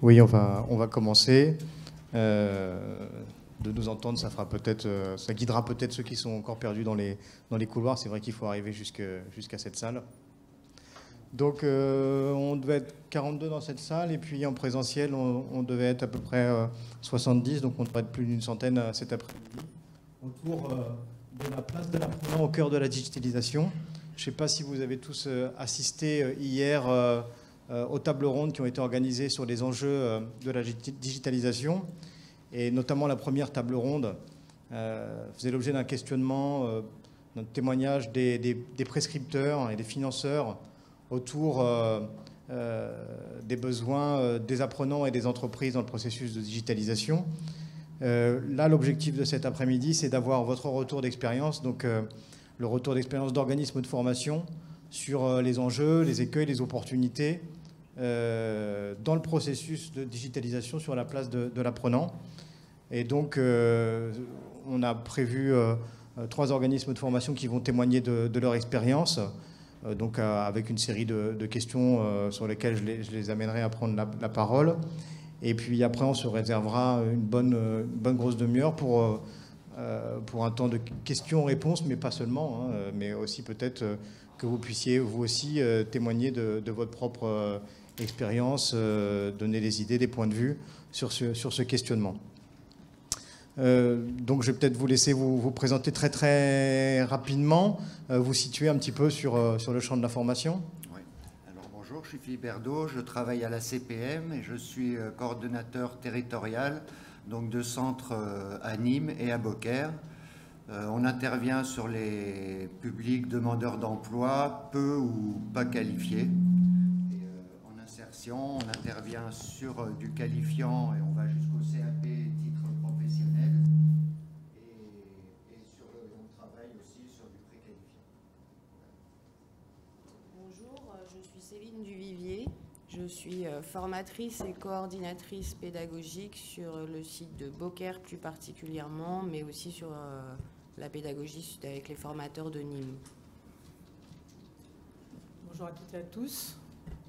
Oui, on va commencer. De nous entendre, ça guidera peut-être ceux qui sont encore perdus dans les couloirs. C'est vrai qu'il faut arriver jusqu'à cette salle. Donc, on devait être 42 dans cette salle, et puis en présentiel, on devait être à peu près 70, donc on devrait être plus d'une centaine cet après-midi, autour de la place de l'apprenant au cœur de la digitalisation. Je ne sais pas si vous avez tous assisté hier aux tables rondes qui ont été organisées sur les enjeux de la digitalisation, et notamment la première table ronde faisait l'objet d'un questionnement, d'un témoignage des prescripteurs et des financeurs autour des besoins des apprenants et des entreprises dans le processus de digitalisation. Là, l'objectif de cet après-midi, c'est d'avoir votre retour d'expérience, donc le retour d'expérience d'organismes de formation sur les enjeux, les écueils, les opportunités dans le processus de digitalisation sur la place de l'apprenant. Et donc, on a prévu 3 organismes de formation qui vont témoigner de leur expérience, donc avec une série de questions sur lesquelles je les amènerai à prendre la parole. Et puis après, on se réservera une bonne grosse demi-heure pour un temps de questions-réponses, mais pas seulement, hein, mais aussi peut-être que vous puissiez vous aussi témoigner de votre propre expérience, donner des idées, des points de vue sur ce questionnement. Donc je vais peut-être vous laisser vous présenter très rapidement, vous situer un petit peu sur le champ de la formation. Oui. Alors bonjour, je suis Philippe Berdo, je travaille à la CPM et je suis coordonnateur territorial donc de centres à Nîmes et à Beaucaire. On intervient sur les publics demandeurs d'emploi, peu ou pas qualifiés. Et, en insertion, on intervient sur du qualifiant et on va jusqu'au CAP, titre professionnel. Et on travaille aussi sur du préqualifiant. Bonjour, je suis Céline Duvivier. Je suis formatrice et coordinatrice pédagogique sur le site de Beaucaire plus particulièrement, mais aussi sur la pédagogie avec les formateurs de Nîmes. Bonjour à toutes et à tous.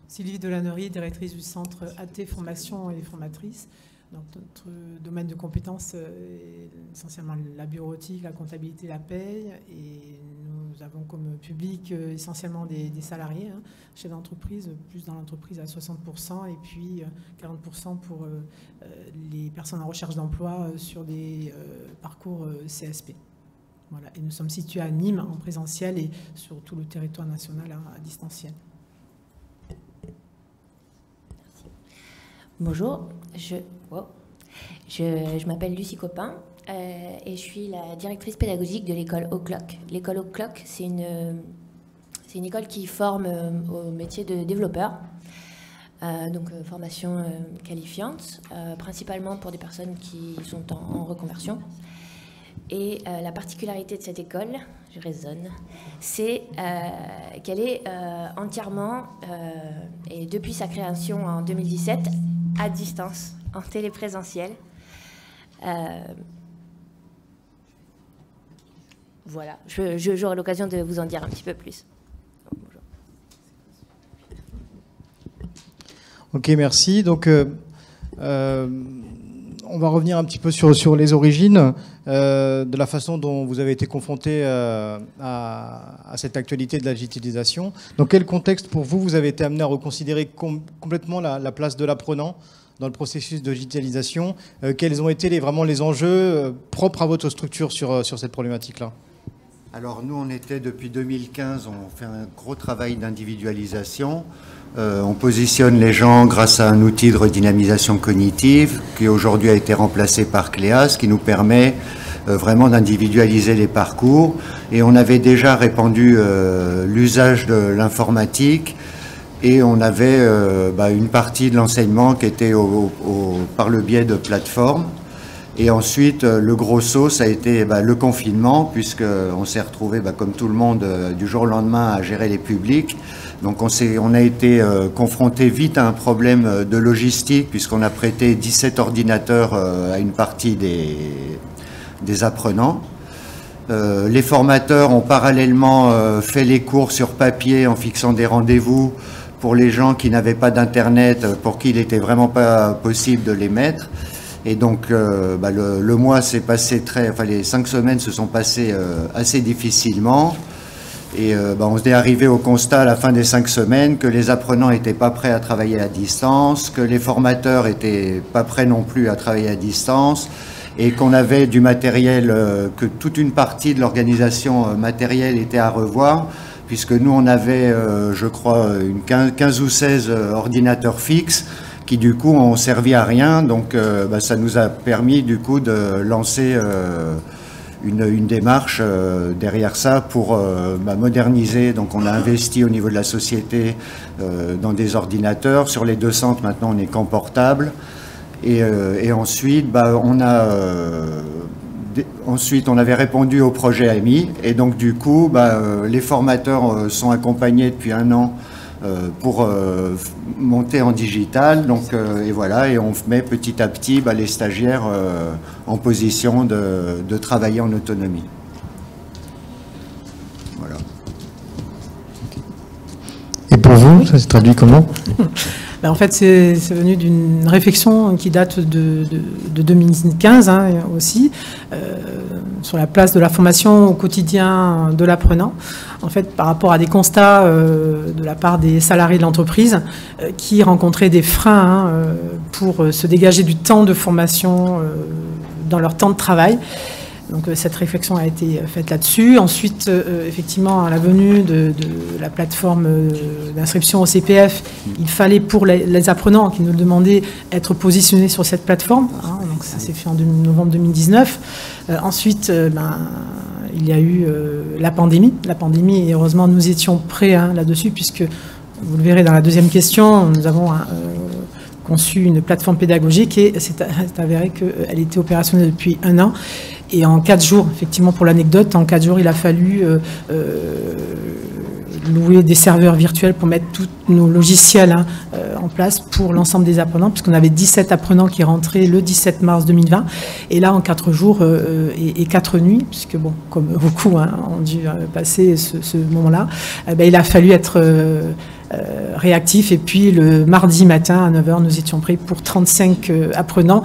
Sylvie Delannery, directrice du centre AT Formation et formatrice. Donc, notre domaine de compétences est essentiellement la bureautique, la comptabilité, la paye. Et nous avons comme public essentiellement des salariés, hein, chefs d'entreprise, plus dans l'entreprise à 60%, et puis 40% pour les personnes en recherche d'emploi sur des parcours CSP. Voilà. Et nous sommes situés à Nîmes en présentiel et sur tout le territoire national à distanciel. Bonjour, je m'appelle Lucie Copin et je suis la directrice pédagogique de l'école O'Clock. L'école O'Clock, c'est une école qui forme au métier de développeur, donc formation qualifiante, principalement pour des personnes qui sont en reconversion. Et la particularité de cette école, je raisonne, c'est qu'elle est entièrement, et depuis sa création en 2017, à distance, en téléprésentiel. Voilà, j'aurai l'occasion de vous en dire un petit peu plus. Bonjour. Ok, merci. Donc, on va revenir un petit peu sur les origines de la façon dont vous avez été confronté à cette actualité de la digitalisation. Dans quel contexte, pour vous, vous avez été amené à reconsidérer complètement la place de l'apprenant dans le processus de digitalisation? Quels ont été vraiment les enjeux propres à votre structure sur cette problématique-là? Alors nous, on était depuis 2015, on fait un gros travail d'individualisation. On positionne les gens grâce à un outil de redynamisation cognitive qui aujourd'hui a été remplacé par Cléas, qui nous permet vraiment d'individualiser les parcours. Et on avait déjà répandu l'usage de l'informatique et on avait une partie de l'enseignement qui était par le biais de plateformes. Et ensuite, le gros saut, ça a été le confinement, puisqu'on s'est retrouvé, comme tout le monde, du jour au lendemain à gérer les publics. Donc on a été confronté vite à un problème de logistique, puisqu'on a prêté 17 ordinateurs à une partie des apprenants. Les formateurs ont parallèlement fait les cours sur papier en fixant des rendez-vous pour les gens qui n'avaient pas d'Internet, pour qui il n'était vraiment pas possible de les mettre. Et donc, le mois s'est passé les 5 semaines se sont passées assez difficilement. Et on est arrivé au constat à la fin des 5 semaines que les apprenants n'étaient pas prêts à travailler à distance, que les formateurs n'étaient pas prêts non plus à travailler à distance, et qu'on avait du matériel, que toute une partie de l'organisation matérielle était à revoir, puisque nous on avait, je crois, 15 ou 16 ordinateurs fixes, qui du coup ont servi à rien. Donc ça nous a permis du coup de lancer une démarche derrière ça pour moderniser. Donc on a investi au niveau de la société dans des ordinateurs. Sur les 2 centres, maintenant on est qu'en portable. Et ensuite, ensuite on avait répondu au projet AMI. Et donc du coup, les formateurs sont accompagnés depuis 1 an pour monter en digital. Donc, et voilà, et on met petit à petit les stagiaires en position de travailler en autonomie. Voilà. Et pour vous, ça s'est traduit comment? En fait, c'est venu d'une réflexion qui date de 2015 aussi, sur la place de la formation au quotidien de l'apprenant. En fait, par rapport à des constats de la part des salariés de l'entreprise qui rencontraient des freins pour se dégager du temps de formation dans leur temps de travail. Donc cette réflexion a été faite là-dessus. Ensuite, effectivement, à la venue de la plateforme d'inscription au CPF, il fallait pour les apprenants qui nous demandaient être positionnés sur cette plateforme. Donc ça s'est fait en novembre 2019. Ensuite, il y a eu la pandémie. La pandémie, et heureusement, nous étions prêts là-dessus, puisque, vous le verrez dans la deuxième question, nous avons conçu une plateforme pédagogique et c'est avéré qu'elle était opérationnelle depuis 1 an. Et en 4 jours, effectivement, pour l'anecdote, en 4 jours, il a fallu louer des serveurs virtuels pour mettre tous nos logiciels en place pour l'ensemble des apprenants, puisqu'on avait 17 apprenants qui rentraient le 17 mars 2020. Et là, en 4 jours et 4 nuits, puisque, bon, comme beaucoup ont dû passer ce moment-là, il a fallu être réactif. Et puis, le mardi matin, à 9h, nous étions prêts pour 35 apprenants,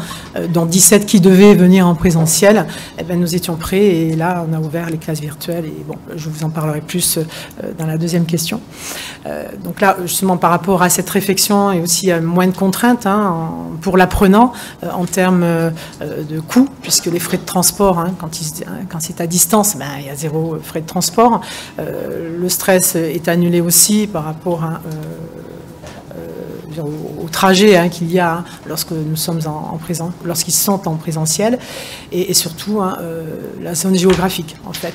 dont 17 qui devaient venir en présentiel. Nous étions prêts et là, on a ouvert les classes virtuelles. Et bon, je vous en parlerai plus dans la deuxième question. Donc là, justement, par rapport à cette réflexion et aussi à moins de contraintes pour l'apprenant en termes de coûts, puisque les frais de transport, quand c'est à distance, il y a 0 frais de transport. Le stress est annulé aussi par rapport au trajet qu'il y a lorsque nous sommes lorsqu'ils sont en présentiel, et surtout la zone géographique. En fait,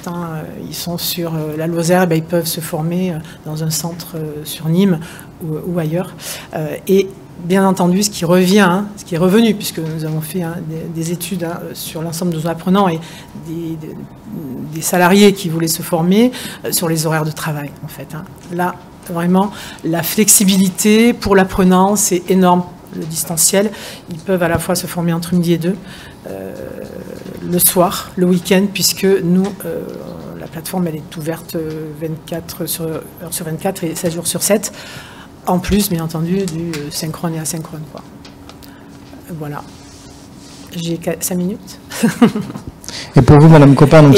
ils sont sur la Lozère, ils peuvent se former dans un centre sur Nîmes ou ailleurs. Et bien entendu, ce qui est revenu, puisque nous avons fait des études sur l'ensemble de nos apprenants et des salariés qui voulaient se former sur les horaires de travail. En fait, là, vraiment, la flexibilité pour l'apprenant, c'est énorme, le distanciel. Ils peuvent à la fois se former entre midi et 2, le soir, le week-end, puisque nous, la plateforme, elle est ouverte 24 heures sur 24 et 7 jours sur 7. En plus, bien entendu, du synchrone et asynchrone, quoi. Voilà. J'ai 5 minutes. Et pour vous, Madame Copin, donc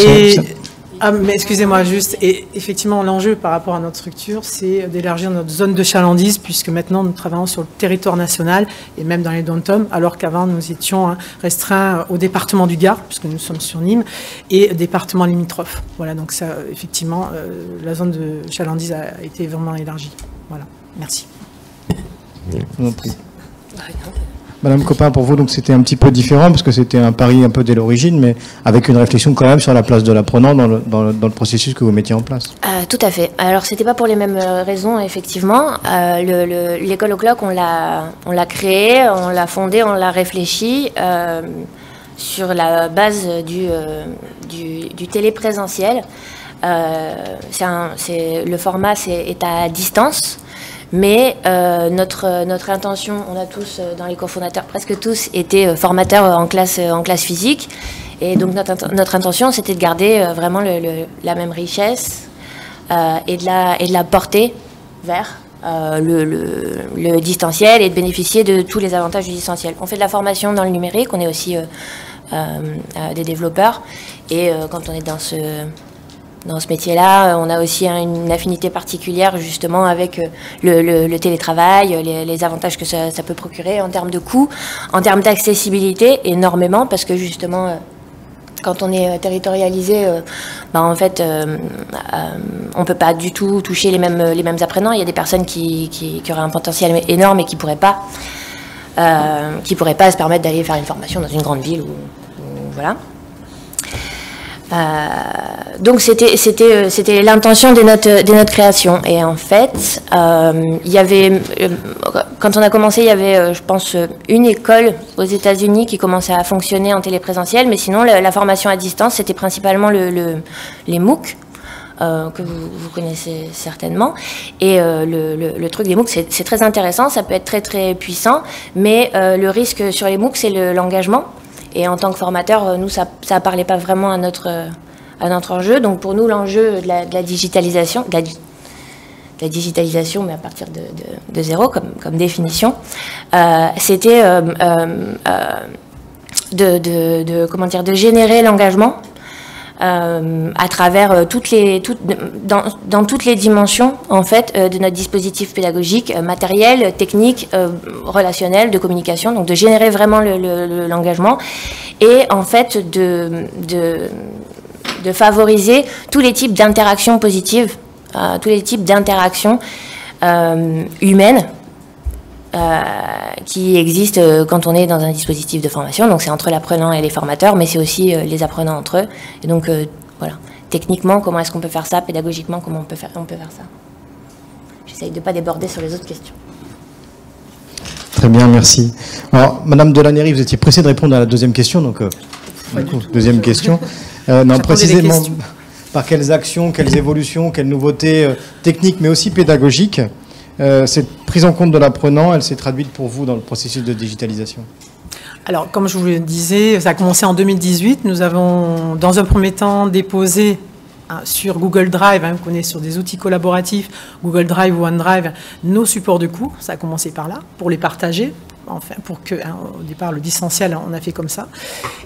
mais excusez-moi juste, et effectivement l'enjeu par rapport à notre structure, c'est d'élargir notre zone de chalandise, puisque maintenant nous travaillons sur le territoire national et même dans les dom-toms, alors qu'avant nous étions restreints au département du Gard, puisque nous sommes sur Nîmes, et département limitrophe. Voilà, donc ça, effectivement, la zone de chalandise a été vraiment élargie. Voilà, merci. Madame Copin, pour vous, donc c'était un petit peu différent, parce que c'était un pari un peu dès l'origine, mais avec une réflexion quand même sur la place de l'apprenant dans le processus que vous mettiez en place. Tout à fait. Alors, c'était pas pour les mêmes raisons, effectivement. L'école au clock, on l'a créée, on l'a fondée, on l'a réfléchie sur la base du téléprésentiel. Le format est à distance. Mais notre intention, on a tous, dans les cofondateurs, presque tous, été formateurs en classe physique. Et donc notre intention, c'était de garder vraiment la même richesse et de la porter vers le distanciel et de bénéficier de tous les avantages du distanciel. On fait de la formation dans le numérique, on est aussi des développeurs, et quand on est dans ce métier-là, on a aussi une affinité particulière justement avec le télétravail, les avantages que ça peut procurer en termes de coûts, en termes d'accessibilité, énormément, parce que justement, quand on est territorialisé, en fait, on ne peut pas du tout toucher les mêmes apprenants. Il y a des personnes qui auraient un potentiel énorme et qui ne pourraient pas se permettre d'aller faire une formation dans une grande ville. Voilà. Donc c'était l'intention de notre création. Et en fait, il y avait, quand on a commencé, il y avait, je pense, une école aux États-Unis qui commençait à fonctionner en téléprésentiel, mais sinon la formation à distance, c'était principalement les MOOC. Que vous connaissez certainement. Et le truc des MOOC, c'est très intéressant, ça peut être très très puissant, mais le risque sur les MOOC, c'est l'engagement. Et en tant que formateur, nous, ça ne parlait pas vraiment à notre enjeu. Donc pour nous, l'enjeu de la digitalisation, de la digitalisation, mais à partir de zéro, comme définition, c'était de générer l'engagement à travers dans toutes les dimensions en fait de notre dispositif pédagogique, matériel, technique, relationnel, de communication, donc de générer vraiment l'engagement et en fait de favoriser tous les types d'interactions positives, tous les types d'interactions humaines qui existent quand on est dans un dispositif de formation. Donc c'est entre l'apprenant et les formateurs, mais c'est aussi les apprenants entre eux. Et donc voilà, techniquement, comment est-ce qu'on peut faire ça? Pédagogiquement, comment on peut faire ça? J'essaye de ne pas déborder sur les autres questions. Très bien, merci. Alors, Madame Delannery, vous étiez pressée de répondre à la deuxième question, donc deuxième question. Non, précisément, par quelles actions, quelles évolutions, quelles nouveautés techniques, mais aussi pédagogiques, cette prise en compte de l'apprenant, elle s'est traduite pour vous dans le processus de digitalisation? Alors, comme je vous le disais, ça a commencé en 2018. Nous avons, dans un premier temps, déposé sur Google Drive, qu'on est sur des outils collaboratifs, Google Drive ou OneDrive, nos supports de cours. Ça a commencé par là, pour les partager. Enfin, pour que, au départ, le distanciel, on a fait comme ça.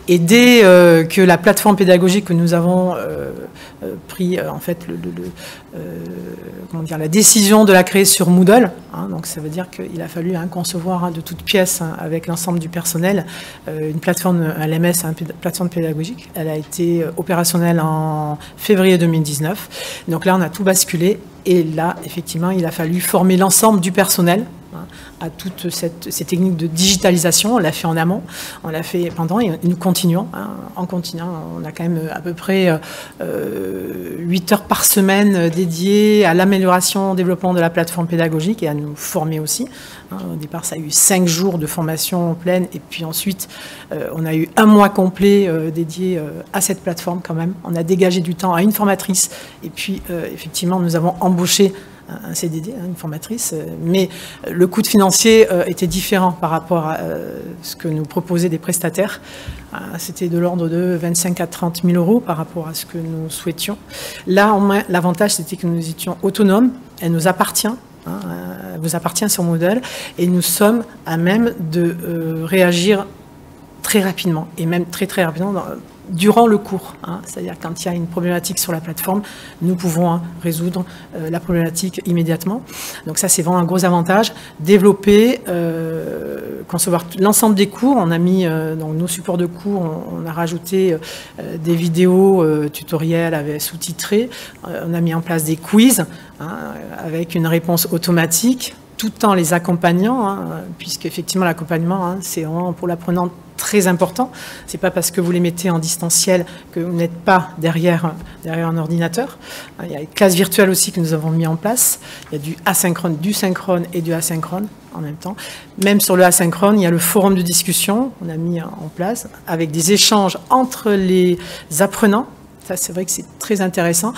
Et dès que la plateforme pédagogique que nous avons pris, en fait, comment dire, la décision de la créer sur Moodle, donc ça veut dire qu'il a fallu concevoir de toutes pièces avec l'ensemble du personnel une plateforme LMS, une plateforme pédagogique. Elle a été opérationnelle en février 2019. Donc là, on a tout basculé. Et là, effectivement, il a fallu former l'ensemble du personnel à toutes ces techniques de digitalisation. On l'a fait en amont, on l'a fait pendant, et nous continuons. En continuant, on a quand même à peu près 8 heures par semaine dédiées à l'amélioration, au développement de la plateforme pédagogique et à nous former aussi. Au départ, ça a eu 5 jours de formation pleine, et puis ensuite, on a eu 1 mois complet dédié à cette plateforme quand même. On a dégagé du temps à une formatrice, et puis effectivement, nous avons embauché un CDD, une formatrice, mais le coût financier était différent par rapport à ce que nous proposaient des prestataires. C'était de l'ordre de 25 à 30 000 euros par rapport à ce que nous souhaitions. Là, au moins, l'avantage, c'était que nous étions autonomes, elle nous appartient. Elle vous appartient sur Moodle, et nous sommes à même de réagir très rapidement, et même très très rapidement durant le cours. C'est-à-dire quand il y a une problématique sur la plateforme, nous pouvons résoudre la problématique immédiatement. Donc ça, c'est vraiment un gros avantage. Développer, concevoir l'ensemble des cours. On a mis dans nos supports de cours, on a rajouté des vidéos tutoriels sous-titrés. On a mis en place des quiz avec une réponse automatique, tout en les accompagnant, puisque effectivement l'accompagnement, c'est vraiment pour l'apprenant très important. C'est pas parce que vous les mettez en distanciel que vous n'êtes pas derrière un ordinateur. Il y a les classes virtuelles aussi que nous avons mis en place. Il y a du asynchrone, du synchrone et du asynchrone en même temps. Même sur le asynchrone, il y a le forum de discussion qu'on a mis en place avec des échanges entre les apprenants. Ça, c'est vrai que c'est très intéressant.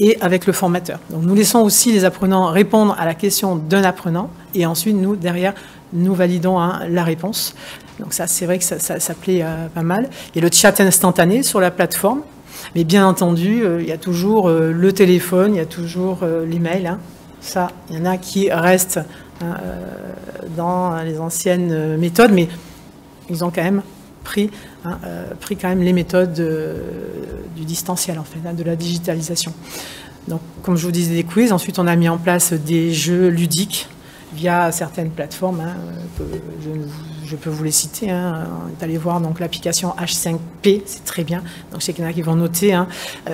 Et avec le formateur. Donc nous laissons aussi les apprenants répondre à la question d'un apprenant, et ensuite nous, derrière, nous validons la réponse. Donc ça, c'est vrai que ça plaît pas mal. Il y a le chat instantané sur la plateforme, mais bien entendu, il y a toujours le téléphone, il y a toujours l'email. Ça, il y en a qui restent dans les anciennes méthodes, mais ils ont quand même pris quand même les méthodes du distanciel, en fait, de la digitalisation. Donc, comme je vous disais, des quiz. Ensuite, on a mis en place des jeux ludiques via certaines plateformes. Je peux vous les citer. On est allé voir l'application H5P, c'est très bien. Donc, je sais qu'il y en a qui vont noter.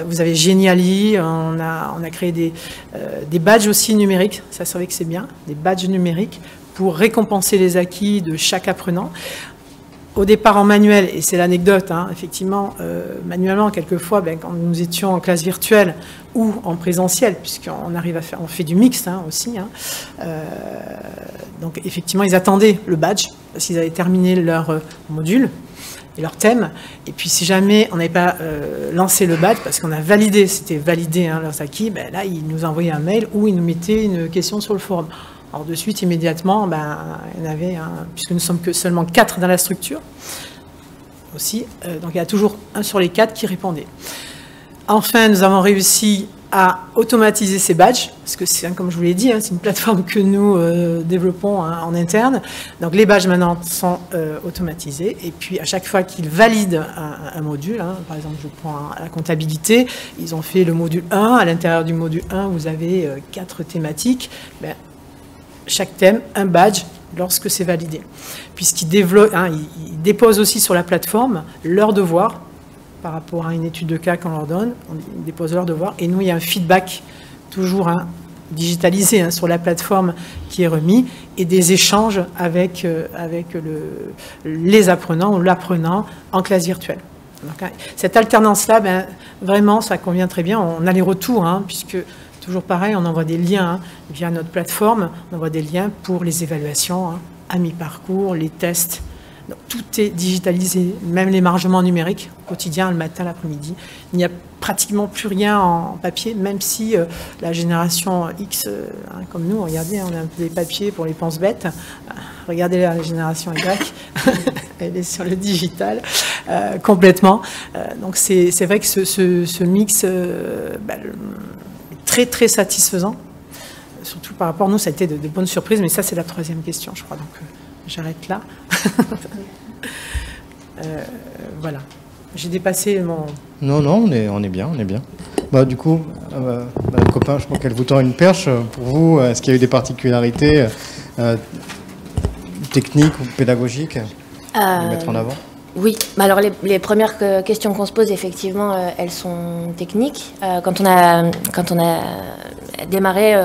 Vous avez Geniali, on a créé des badges aussi numériques. Ça, c'est vrai que c'est bien, des badges numériques pour récompenser les acquis de chaque apprenant. Au départ en manuel, et c'est l'anecdote, effectivement, manuellement, quelquefois, quand nous étions en classe virtuelle ou en présentiel, puisqu'on arrive à faire, on fait du mixte aussi. Donc, effectivement, ils attendaient le badge, parce qu'ils avaient terminé leur module et leur thème. Et puis, si jamais on n'avait pas lancé le badge, parce qu'on a validé, c'était validé leurs acquis, là, ils nous envoyaient un mail où ils nous mettaient une question sur le forum. Alors de suite, immédiatement, il y en avait, puisque nous ne sommes que seulement 4 dans la structure, aussi, donc il y a toujours un sur les 4 qui répondait. Enfin, nous avons réussi à automatiser ces badges, parce que c'est, comme je vous l'ai dit, c'est une plateforme que nous développons en interne. Donc les badges maintenant sont automatisés, et puis à chaque fois qu'ils valident un module, par exemple je prends la comptabilité, ils ont fait le module 1, à l'intérieur du module 1 vous avez 4 thématiques, chaque thème, un badge lorsque c'est validé. Puisqu'ils ils déposent aussi sur la plateforme leurs devoirs par rapport à une étude de cas qu'on leur donne. Ils déposent leurs devoirs et nous, il y a un feedback toujours digitalisé sur la plateforme qui est remis et des échanges avec les apprenants ou l'apprenant en classe virtuelle. Donc, cette alternance-là, vraiment, ça convient très bien. On a les retours, puisque toujours pareil, on envoie des liens via notre plateforme, on envoie des liens pour les évaluations à mi-parcours, les tests. Donc, tout est digitalisé, même l'émargement numérique, au quotidien, le matin, l'après-midi. Il n'y a pratiquement plus rien en papier, même si la génération X, comme nous, regardez, on a un peu des papiers pour les penses-bêtes. Regardez la génération Y, elle est sur le digital complètement. Donc c'est vrai que ce mix très très satisfaisant, surtout par rapport à nous, ça a été de bonnes surprises, mais ça c'est la 3e question, je crois, donc j'arrête là. Voilà, j'ai dépassé mon... Non, on est bien, du coup, madame Copin, je crois qu'elle vous tend une perche. Pour vous, est-ce qu'il y a eu des particularités techniques ou pédagogiques à mettre en avant? Oui, alors les premières questions qu'on se pose, effectivement, elles sont techniques. Quand on a démarré,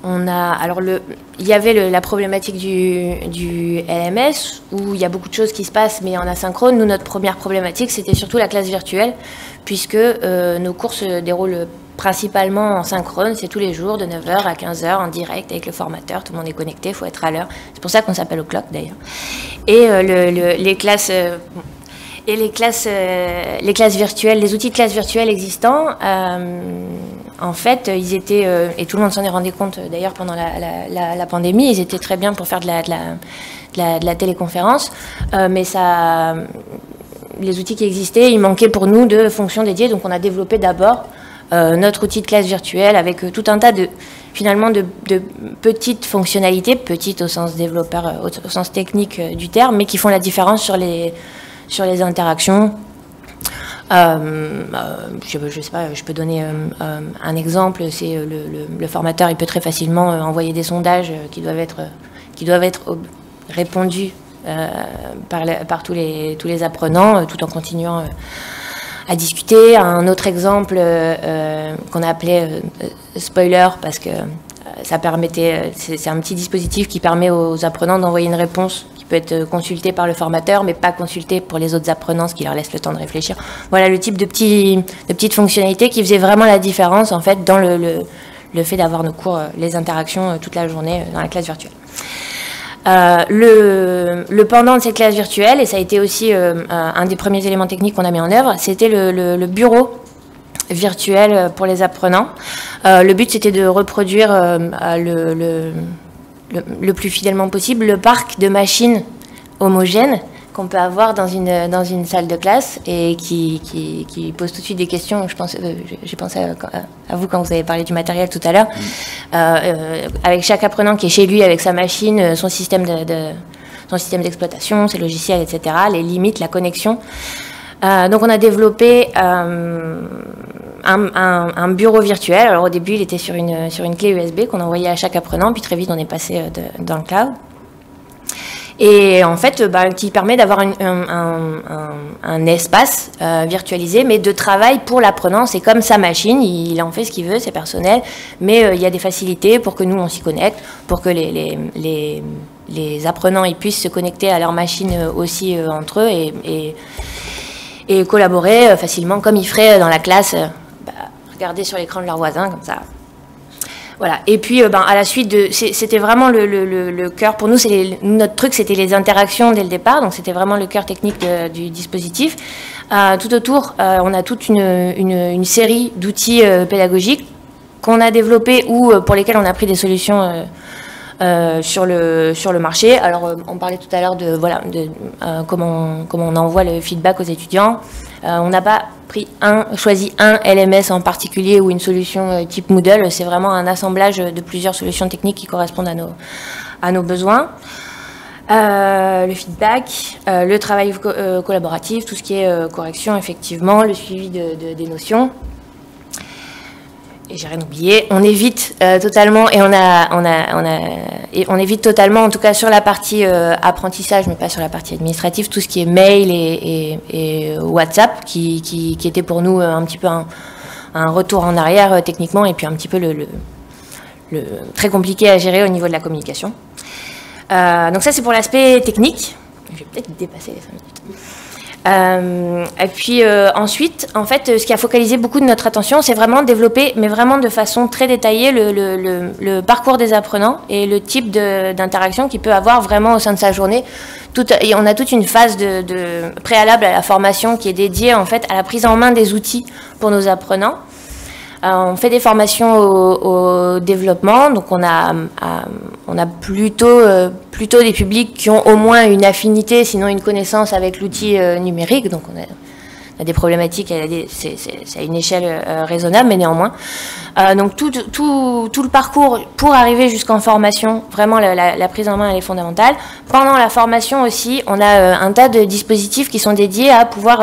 il y avait la problématique du LMS, où il y a beaucoup de choses qui se passent, mais en asynchrone. Nous, notre première problématique, c'était surtout la classe virtuelle, puisque nos cours se déroulent principalement en synchrone, c'est tous les jours de 9h à 15h en direct avec le formateur, tout le monde est connecté, il faut être à l'heure. C'est pour ça qu'on s'appelle au clock d'ailleurs. Et les classes virtuelles, les outils de classe virtuelle existants, en fait, ils étaient, et tout le monde s'en est rendu compte d'ailleurs pendant la pandémie, ils étaient très bien pour faire de la téléconférence, mais les outils qui existaient, il manquait pour nous de fonctions dédiées, donc on a développé d'abord notre outil de classe virtuelle avec tout un tas de petites fonctionnalités, petites au sens développeur, au sens technique du terme, mais qui font la différence sur les interactions. Je sais pas, je peux donner un exemple. C'est le formateur, il peut très facilement envoyer des sondages qui doivent être répondus par tous les apprenants, tout en continuant à discuter. Un autre exemple qu'on a appelé spoiler, parce que ça permettait, c'est un petit dispositif qui permet aux apprenants d'envoyer une réponse qui peut être consultée par le formateur, mais pas consultée pour les autres apprenants, ce qui leur laisse le temps de réfléchir. Voilà le type de petites fonctionnalités qui faisaient vraiment la différence en fait dans le fait d'avoir nos cours, les interactions toute la journée dans la classe virtuelle. Le pendant de cette classe virtuelle, et ça a été aussi un des premiers éléments techniques qu'on a mis en œuvre, c'était le bureau virtuel pour les apprenants. Le but, c'était de reproduire le plus fidèlement possible le parc de machines homogènes qu'on peut avoir dans une salle de classe et qui pose tout de suite des questions. J'ai pensé à vous quand vous avez parlé du matériel tout à l'heure. Avec chaque apprenant qui est chez lui, avec sa machine, son système d'exploitation, ses logiciels, etc., les limites, la connexion. Donc on a développé un bureau virtuel. Alors au début, il était sur une clé USB qu'on envoyait à chaque apprenant, puis très vite on est passé dans le cloud. Et en fait, qui permet d'avoir un espace virtualisé, mais de travail pour l'apprenant. C'est comme sa machine, il en fait ce qu'il veut, c'est personnel, mais il y a des facilités pour que nous, on s'y connecte, pour que les apprenants ils puissent se connecter à leur machine aussi entre eux et collaborer facilement, comme ils feraient dans la classe, regarder sur l'écran de leur voisin, comme ça. Voilà. Et puis, à la suite c'était vraiment le cœur. Pour nous, notre truc, c'était les interactions dès le départ. Donc, c'était vraiment le cœur technique du dispositif. Tout autour, on a toute une série d'outils pédagogiques qu'on a développés ou pour lesquels on a pris des solutions sur le marché. Alors, on parlait tout à l'heure de comment on envoie le feedback aux étudiants. On n'a pas choisi un LMS en particulier ou une solution type Moodle. C'est vraiment un assemblage de plusieurs solutions techniques qui correspondent à nos besoins. Le feedback, le travail collaboratif, tout ce qui est correction, effectivement, le suivi des notions. Et j'ai rien oublié. On évite totalement, et on évite totalement, en tout cas sur la partie apprentissage, mais pas sur la partie administrative, tout ce qui est mail et WhatsApp, qui était pour nous un petit peu un retour en arrière techniquement, et puis un petit peu le très compliqué à gérer au niveau de la communication. Donc ça, c'est pour l'aspect technique. Je vais peut-être dépasser les 5 minutes. Et puis ensuite, en fait, ce qui a focalisé beaucoup de notre attention, c'est vraiment développer, mais vraiment de façon très détaillée, le parcours des apprenants et le type d'interaction qu'il peut avoir vraiment au sein de sa journée. Et on a toute une phase de préalable à la formation qui est dédiée en fait à la prise en main des outils pour nos apprenants. On fait des formations au développement, donc on a plutôt des publics qui ont au moins une affinité, sinon une connaissance avec l'outil numérique. Donc on a des problématiques, c'est à une échelle raisonnable, mais néanmoins. Donc tout le parcours pour arriver jusqu'en formation, vraiment la prise en main elle est fondamentale. Pendant la formation aussi, on a un tas de dispositifs qui sont dédiés à pouvoir,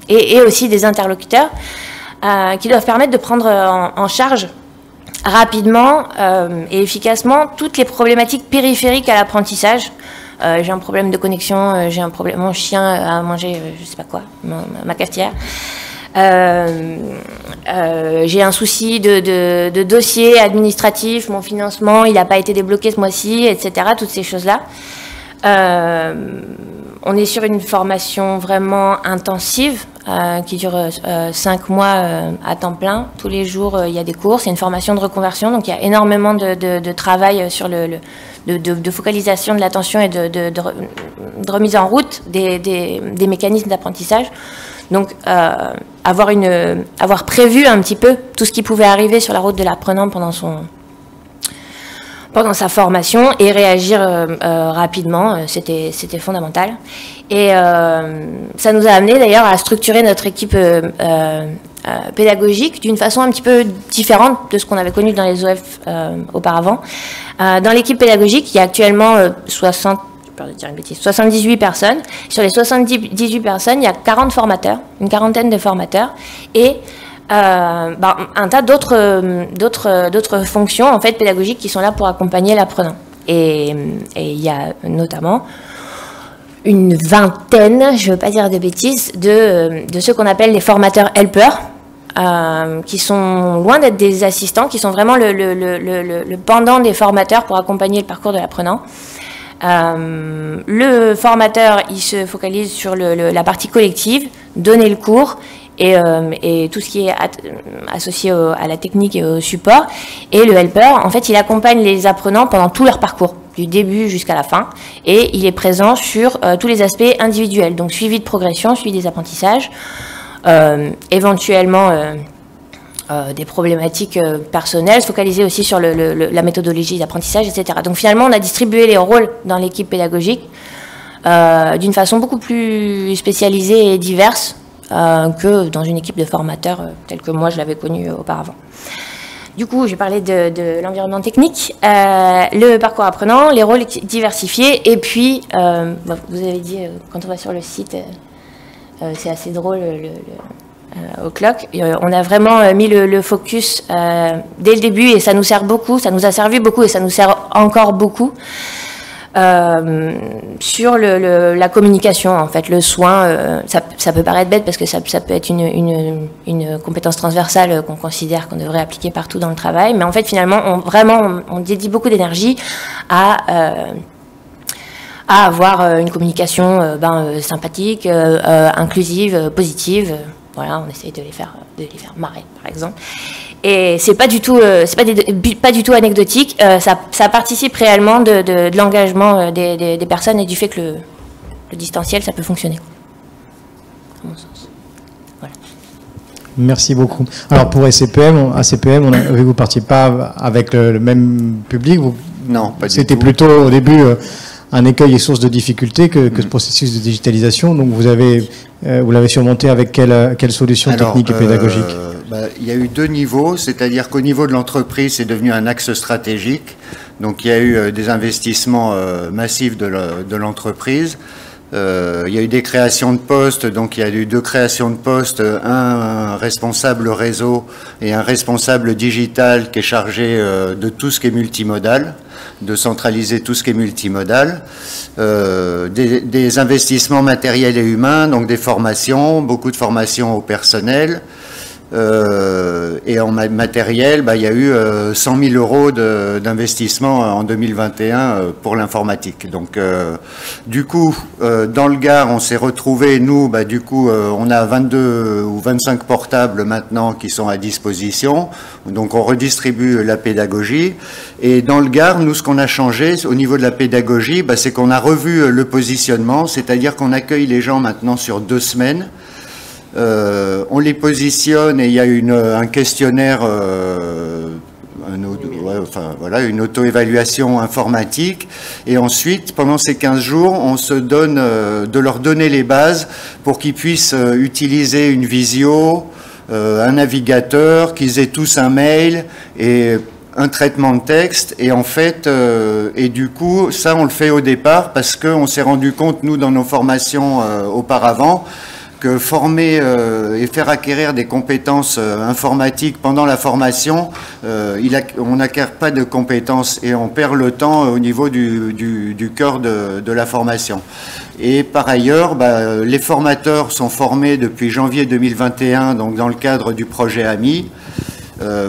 et aussi des interlocuteurs, qui doivent permettre de prendre en charge rapidement et efficacement toutes les problématiques périphériques à l'apprentissage. J'ai un problème de connexion, j'ai un problème, mon chien a mangé je sais pas quoi, ma cafetière. J'ai un souci de dossier administratif, mon financement il n'a pas été débloqué ce mois-ci, etc. Toutes ces choses-là. On est sur une formation vraiment intensive qui dure 5 mois à temps plein. Tous les jours, il y a des cours. C'est une formation de reconversion, donc il y a énormément de travail sur de focalisation de l'attention et de remise en route des mécanismes d'apprentissage. Donc, avoir prévu un petit peu tout ce qui pouvait arriver sur la route de l'apprenant pendant sa formation et réagir rapidement, c'était fondamental. Et ça nous a amené d'ailleurs à structurer notre équipe pédagogique d'une façon un petit peu différente de ce qu'on avait connu dans les OF auparavant. Dans l'équipe pédagogique, il y a actuellement 78 personnes. Sur les 78 personnes, il y a 40 formateurs, une quarantaine de formateurs, et un tas d'autres fonctions en fait pédagogiques qui sont là pour accompagner l'apprenant. Et il y a notamment une vingtaine, je ne veux pas dire de bêtises, de ceux qu'on appelle les formateurs helpers, qui sont loin d'être des assistants, qui sont vraiment le pendant des formateurs pour accompagner le parcours de l'apprenant. Le formateur, il se focalise sur la partie collective, donner le cours, et tout ce qui est associé à la technique et au support. Et le helper, en fait, il accompagne les apprenants pendant tout leur parcours, du début jusqu'à la fin, et il est présent sur tous les aspects individuels, donc suivi de progression, suivi des apprentissages, éventuellement des problématiques personnelles, focalisées aussi sur la méthodologie d'apprentissage, etc. Donc finalement, on a distribué les rôles dans l'équipe pédagogique d'une façon beaucoup plus spécialisée et diverse que dans une équipe de formateurs telle que moi je l'avais connue auparavant. Du coup, je vais parler de l'environnement technique, le parcours apprenant, les rôles diversifiés, et puis, vous avez dit, quand on va sur le site, c'est assez drôle, au Clock, on a vraiment mis le focus dès le début, et ça nous sert beaucoup, ça nous a servi beaucoup, et ça nous sert encore beaucoup, sur la communication, en fait, le soin. Ça peut paraître bête parce que ça peut être une compétence transversale qu'on considère qu'on devrait appliquer partout dans le travail, mais en fait finalement on dédie beaucoup d'énergie à avoir une communication sympathique, inclusive, positive. Voilà, on essaye de les faire marrer, par exemple. Et c'est pas du tout anecdotique. Ça participe réellement de l'engagement des personnes et du fait que le distanciel, ça peut fonctionner. À mon sens. Voilà. Merci beaucoup. Alors pour ACPM, vous ne partiez pas avec le même public. Non, pas du tout. C'était plutôt au début un écueil et source de difficulté que ce processus de digitalisation. Donc vous l'avez surmonté avec quelle solution technique et pédagogique? Il y a eu deux niveaux, c'est-à-dire qu'au niveau de l'entreprise, c'est devenu un axe stratégique. Donc il y a eu des investissements massifs de l'entreprise. Il y a eu des créations de postes, donc il y a eu 2 créations de postes, un responsable réseau et un responsable digital qui est chargé de tout ce qui est multimodal, de centraliser tout ce qui est multimodal, des investissements matériels et humains, donc des formations, beaucoup de formations au personnel. Et en matériel, il y a eu 100 000 euros d'investissement en 2021 pour l'informatique. Donc, du coup, dans le Gard, on s'est retrouvés, nous, du coup, on a 22 ou 25 portables maintenant qui sont à disposition. Donc, on redistribue la pédagogie. Et dans le Gard, nous, ce qu'on a changé au niveau de la pédagogie, c'est qu'on a revu le positionnement, c'est-à-dire qu'on accueille les gens maintenant sur 2 semaines. On les positionne et il y a un questionnaire, une auto-évaluation informatique. Et ensuite, pendant ces 15 jours, on se donne de leur donner les bases pour qu'ils puissent utiliser une visio, un navigateur, qu'ils aient tous un mail et un traitement de texte. Et en fait, et du coup, ça, on le fait au départ parce qu'on s'est rendu compte, nous, dans nos formations auparavant, que former et faire acquérir des compétences informatiques pendant la formation, on n'acquiert pas de compétences et on perd le temps au niveau du cœur de la formation. Et par ailleurs, les formateurs sont formés depuis janvier 2021, donc dans le cadre du projet AMI.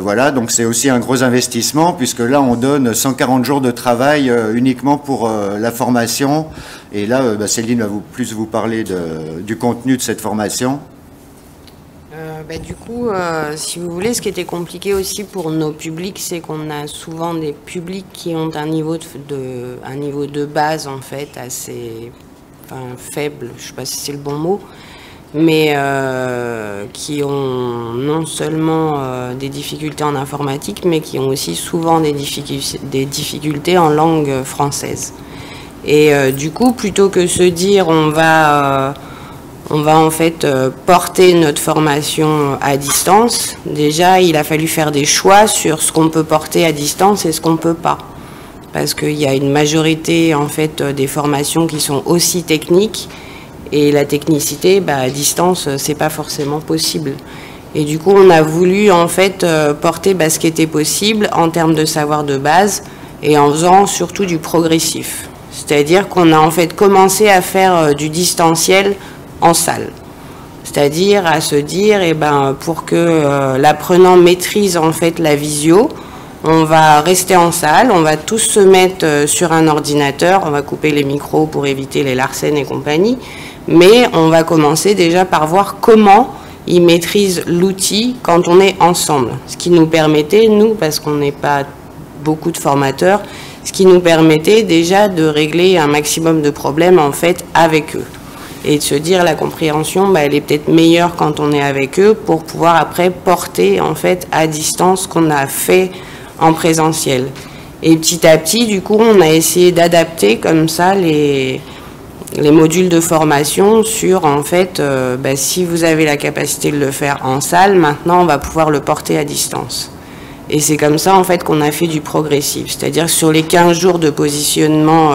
Voilà, donc c'est aussi un gros investissement puisque là on donne 140 jours de travail uniquement pour la formation. Et là, Céline va plus vous parler du contenu de cette formation. Du coup, si vous voulez, ce qui était compliqué aussi pour nos publics, c'est qu'on a souvent des publics qui ont un niveau de base en fait assez faible, je ne sais pas si c'est le bon mot, mais qui ont non seulement des difficultés en informatique, mais qui ont aussi souvent des difficultés en langue française. Et du coup, plutôt que se dire on va en fait porter notre formation à distance, déjà il a fallu faire des choix sur ce qu'on peut porter à distance et ce qu'on ne peut pas. Parce qu'il y a une majorité en fait des formations qui sont aussi techniques, et la technicité, à distance, c'est pas forcément possible. Et du coup, on a voulu en fait porter ce qui était possible en termes de savoir de base et en faisant surtout du progressif. C'est-à-dire qu'on a en fait commencé à faire du distanciel en salle. C'est-à-dire à se dire, pour que l'apprenant maîtrise en fait la visio, on va rester en salle, on va tous se mettre sur un ordinateur, on va couper les micros pour éviter les larcènes et compagnie. Mais on va commencer déjà par voir comment ils maîtrisent l'outil quand on est ensemble. Ce qui nous permettait, nous, parce qu'on n'est pas beaucoup de formateurs, ce qui nous permettait déjà de régler un maximum de problèmes en fait avec eux. Et de se dire la compréhension, elle est peut-être meilleure quand on est avec eux pour pouvoir après porter en fait à distance ce qu'on a fait en présentiel. Et petit à petit, du coup, on a essayé d'adapter comme ça les modules de formation sur, en fait, si vous avez la capacité de le faire en salle, maintenant, on va pouvoir le porter à distance. Et c'est comme ça, en fait, qu'on a fait du progressif. C'est-à-dire sur les 15 jours de positionnement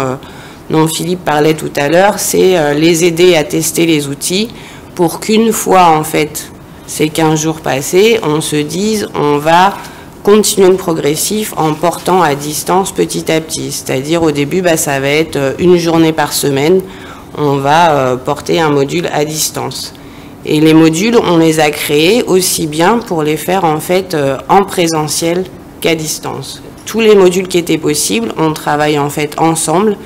dont Philippe parlait tout à l'heure, c'est les aider à tester les outils pour qu'une fois, en fait, ces 15 jours passés, on se dise, on va continuer le progressif en portant à distance petit à petit. C'est-à-dire au début, ça va être une journée par semaine, on va porter un module à distance. Et les modules, on les a créés aussi bien pour les faire en fait en présentiel qu'à distance. Tous les modules qui étaient possibles, on travaille en fait ensemble.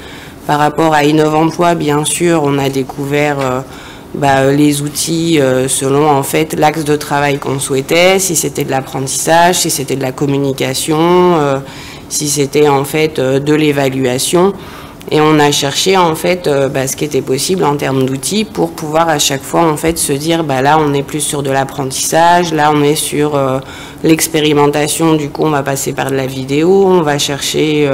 Par rapport à InnovEmploi, bien sûr, on a découvert les outils selon en fait l'axe de travail qu'on souhaitait, si c'était de l'apprentissage, si c'était de la communication, si c'était en fait de l'évaluation. Et on a cherché en fait ce qui était possible en termes d'outils pour pouvoir à chaque fois en fait se dire là on est plus sur de l'apprentissage, là on est sur l'expérimentation, du coup on va passer par de la vidéo, on va chercher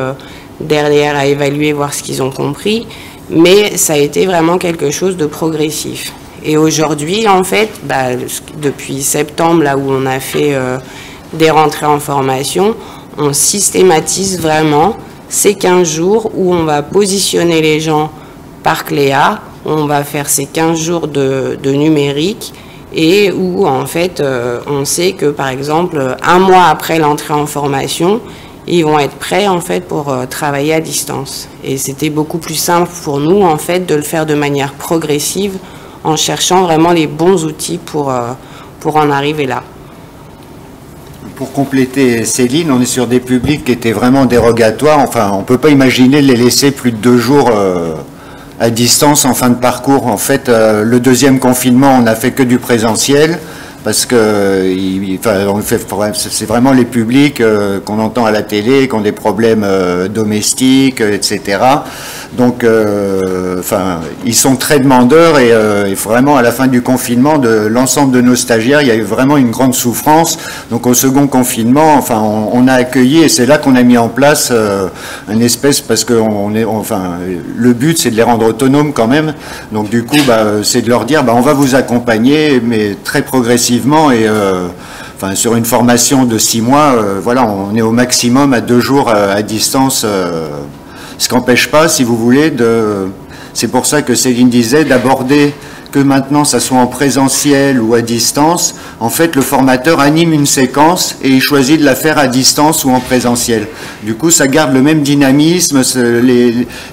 derrière à évaluer, voir ce qu'ils ont compris, mais ça a été vraiment quelque chose de progressif. Et aujourd'hui en fait, depuis septembre là où on a fait des rentrées en formation, on systématise vraiment ces 15 jours où on va positionner les gens par Cléa, on va faire ces 15 jours de numérique et où en fait on sait que par exemple un mois après l'entrée en formation, ils vont être prêts en fait pour travailler à distance. Et c'était beaucoup plus simple pour nous en fait de le faire de manière progressive en cherchant vraiment les bons outils pour en arriver là. Pour compléter Céline, on est sur des publics qui étaient vraiment dérogatoires. Enfin, on ne peut pas imaginer les laisser plus de 2 jours à distance en fin de parcours. En fait, le deuxième confinement, on n'a fait que du présentiel parce que c'est vraiment les publics qu'on entend à la télé, qui ont des problèmes domestiques, etc. Donc, ils sont très demandeurs et vraiment à la fin du confinement, de l'ensemble de nos stagiaires, il y a eu vraiment une grande souffrance. Donc, au second confinement, on a accueilli et c'est là qu'on a mis en place une espèce, parce que le but c'est de les rendre autonomes quand même. Donc, du coup, c'est de leur dire, on va vous accompagner, mais très progressivement et sur une formation de 6 mois, on est au maximum à 2 jours à distance. Ce qui n'empêche pas, si vous voulez, c'est pour ça que Céline disait d'aborder, que maintenant ça soit en présentiel ou à distance, en fait le formateur anime une séquence et il choisit de la faire à distance ou en présentiel. Du coup ça garde le même dynamisme,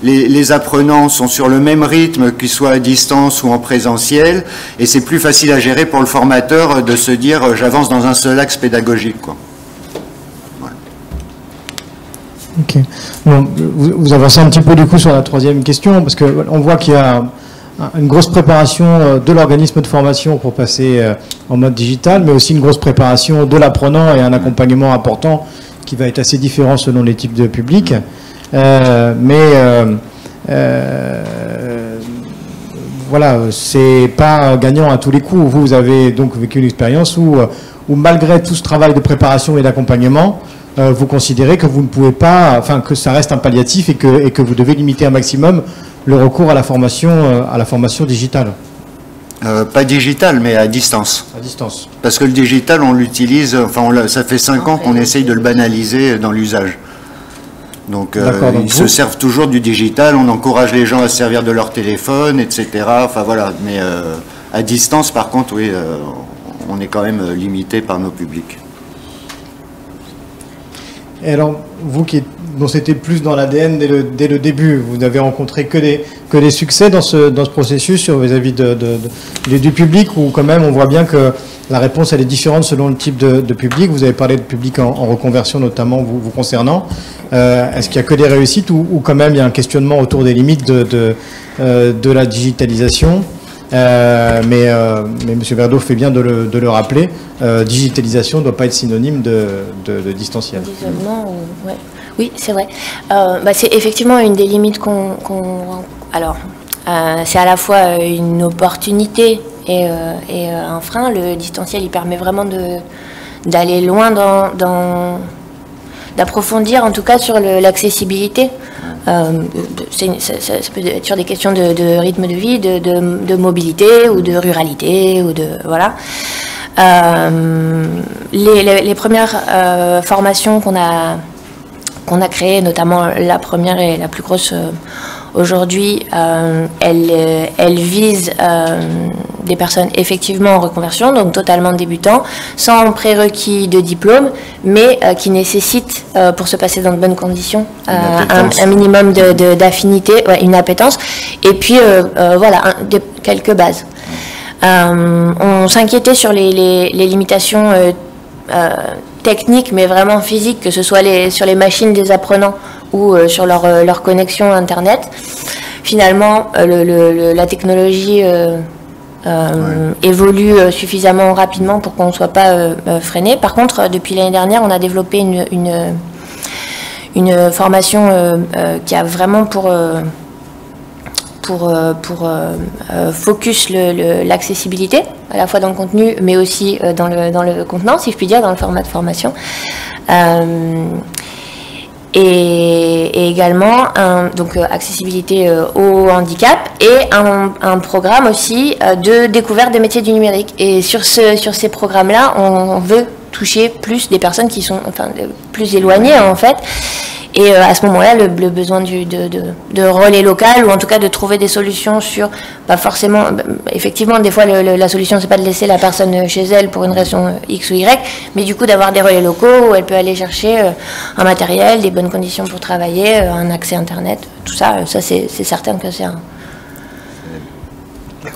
les apprenants sont sur le même rythme qu'ils soient à distance ou en présentiel et c'est plus facile à gérer pour le formateur de se dire j'avance dans un seul axe pédagogique, quoi. Ok. Bon, vous avancez un petit peu du coup sur la troisième question, parce qu'on voit qu'il y a une grosse préparation de l'organisme de formation pour passer en mode digital, mais aussi une grosse préparation de l'apprenant et un accompagnement important qui va être assez différent selon les types de publics. Voilà, c'est pas gagnant à tous les coups. Vous avez donc vécu une expérience où malgré tout ce travail de préparation et d'accompagnement, vous considérez que vous ne pouvez pas, que ça reste un palliatif et que vous devez limiter un maximum le recours à la formation digitale. Pas digitale, mais à distance. À distance. Parce que le digital, on l'utilise, ça fait 5 ans qu'on essaye de le banaliser dans l'usage. Donc, ils se servent toujours du digital, on encourage les gens à se servir de leur téléphone, etc. Mais à distance, par contre, oui, on est quand même limité par nos publics. Et alors, vous dont c'était plus dans l'ADN dès le début, vous n'avez rencontré que des succès dans ce processus vis-à-vis du public, où quand même on voit bien que la réponse elle est différente selon le type de public. Vous avez parlé de public en reconversion notamment vous concernant. Est-ce qu'il n'y a que des réussites ou quand même il y a un questionnement autour des limites de la digitalisation? Mais M. Verdeau fait bien de le rappeler, digitalisation ne doit pas être synonyme de distanciel. Ouais. Oui, c'est vrai. C'est effectivement une des limites qu'on alors, c'est à la fois une opportunité et un frein. Le distanciel, il permet vraiment d'aller loin dans d'approfondir en tout cas sur l'accessibilité. Ça peut être sur des questions de rythme de vie, de mobilité ou de ruralité ou de voilà. Les premières formations qu'on a créées, notamment la première et la plus grosse aujourd'hui, elle vise des personnes effectivement en reconversion, donc totalement débutants, sans prérequis de diplôme, mais qui nécessitent, pour se passer dans de bonnes conditions, un minimum d'affinité, ouais, une appétence, et puis voilà, quelques bases. On s'inquiétait sur les limitations techniques, mais vraiment physiques, que ce soit sur les machines des apprenants ou sur leur connexion Internet. Finalement, la technologie évolue suffisamment rapidement pour qu'on ne soit pas freiné. Par contre, depuis l'année dernière, on a développé une formation qui a vraiment pour focus l'accessibilité, à la fois dans le contenu, mais aussi dans le contenant, si je puis dire, dans le format de formation. Et également donc accessibilité au handicap et un programme aussi de découverte des métiers du numérique. Et sur ces programmes-là, on veut toucher plus des personnes qui sont plus éloignées en fait. Et à ce moment-là, le besoin de relais local, ou en tout cas de trouver des solutions sur, pas forcément, effectivement, des fois la solution c'est pas de laisser la personne chez elle pour une raison X ou Y, mais du coup d'avoir des relais locaux où elle peut aller chercher un matériel, des bonnes conditions pour travailler, un accès Internet, tout ça, c'est certain que c'est un...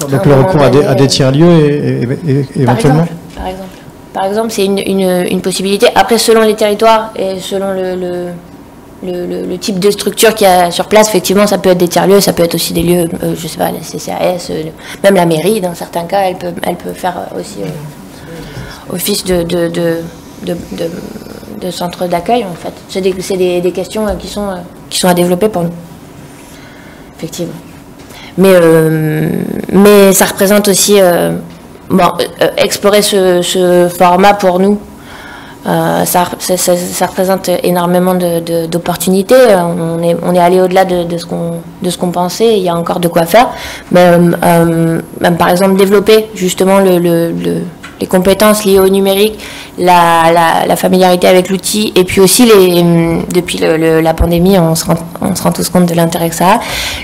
Donc le recours à des tiers-lieux éventuellement Par exemple, c'est une possibilité. Après, selon les territoires et selon le type de structure qu'il y a sur place, effectivement, ça peut être des tiers-lieux, ça peut être aussi des lieux, je sais pas, les CCAS, même la mairie, dans certains cas, elle peut faire aussi office de centre d'accueil, en fait. C'est des questions qui sont à développer pour nous, effectivement. Mais ça représente aussi, explorer ce format pour nous. Ça représente énormément d'opportunités. On est allé au-delà de ce qu'on pensait. Il y a encore de quoi faire. Même par exemple développer justement les compétences liées au numérique, la familiarité avec l'outil, et puis aussi depuis la pandémie, on se rend tous compte de l'intérêt que ça a.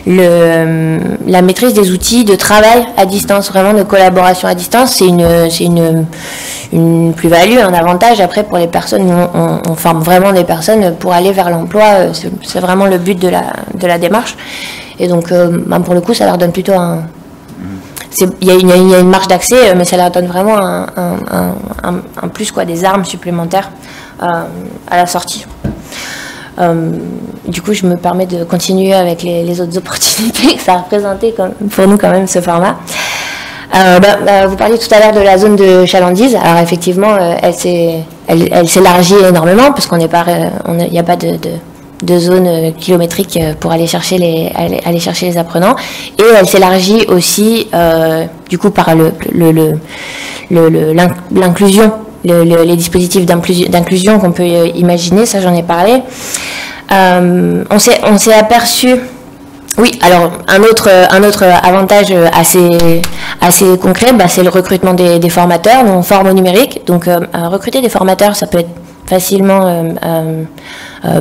La maîtrise des outils de travail à distance, vraiment de collaboration à distance, c'est une plus-value, un avantage. Après, pour les personnes, on forme vraiment des personnes pour aller vers l'emploi. C'est vraiment le but de la démarche. Et donc, pour le coup, ça leur donne plutôt il y a une marge d'accès, mais ça leur donne vraiment un plus, quoi, des armes supplémentaires à la sortie. Du coup, je me permets de continuer avec les autres opportunités que ça a représenté pour nous quand même, ce format. Vous parliez tout à l'heure de la zone de chalandise. Alors effectivement, elle s'élargit énormément parce qu'il n'y a pas de zone kilométrique pour aller chercher les apprenants, et elle s'élargit aussi du coup par l'inclusion, les dispositifs d'inclusion qu'on peut imaginer. Ça, j'en ai parlé. On s'est aperçu. Oui, alors un autre avantage assez concret, c'est le recrutement des formateurs. Nous, on forme au numérique, donc recruter des formateurs, ça peut être facilement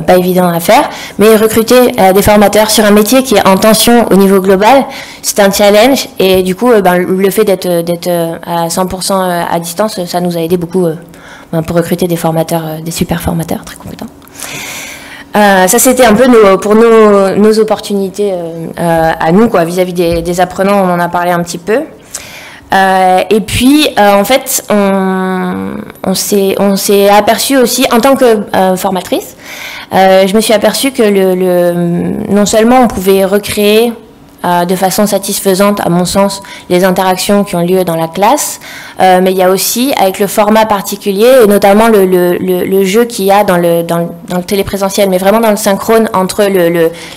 pas évident à faire, mais recruter des formateurs sur un métier qui est en tension au niveau global, c'est un challenge, et du coup le fait d'être à 100% à distance, ça nous a aidé beaucoup pour recruter des formateurs, des super formateurs très compétents. Ça, c'était un peu pour nos opportunités à nous, quoi, vis-à-vis des apprenants. On en a parlé un petit peu. Et puis, en fait, on s'est aperçu aussi, en tant que formatrice, je me suis aperçue que non seulement on pouvait recréer de façon satisfaisante, à mon sens, les interactions qui ont lieu dans la classe, mais il y a aussi, avec le format particulier, et notamment le jeu qu'il y a dans le téléprésentiel, mais vraiment dans le synchrone entre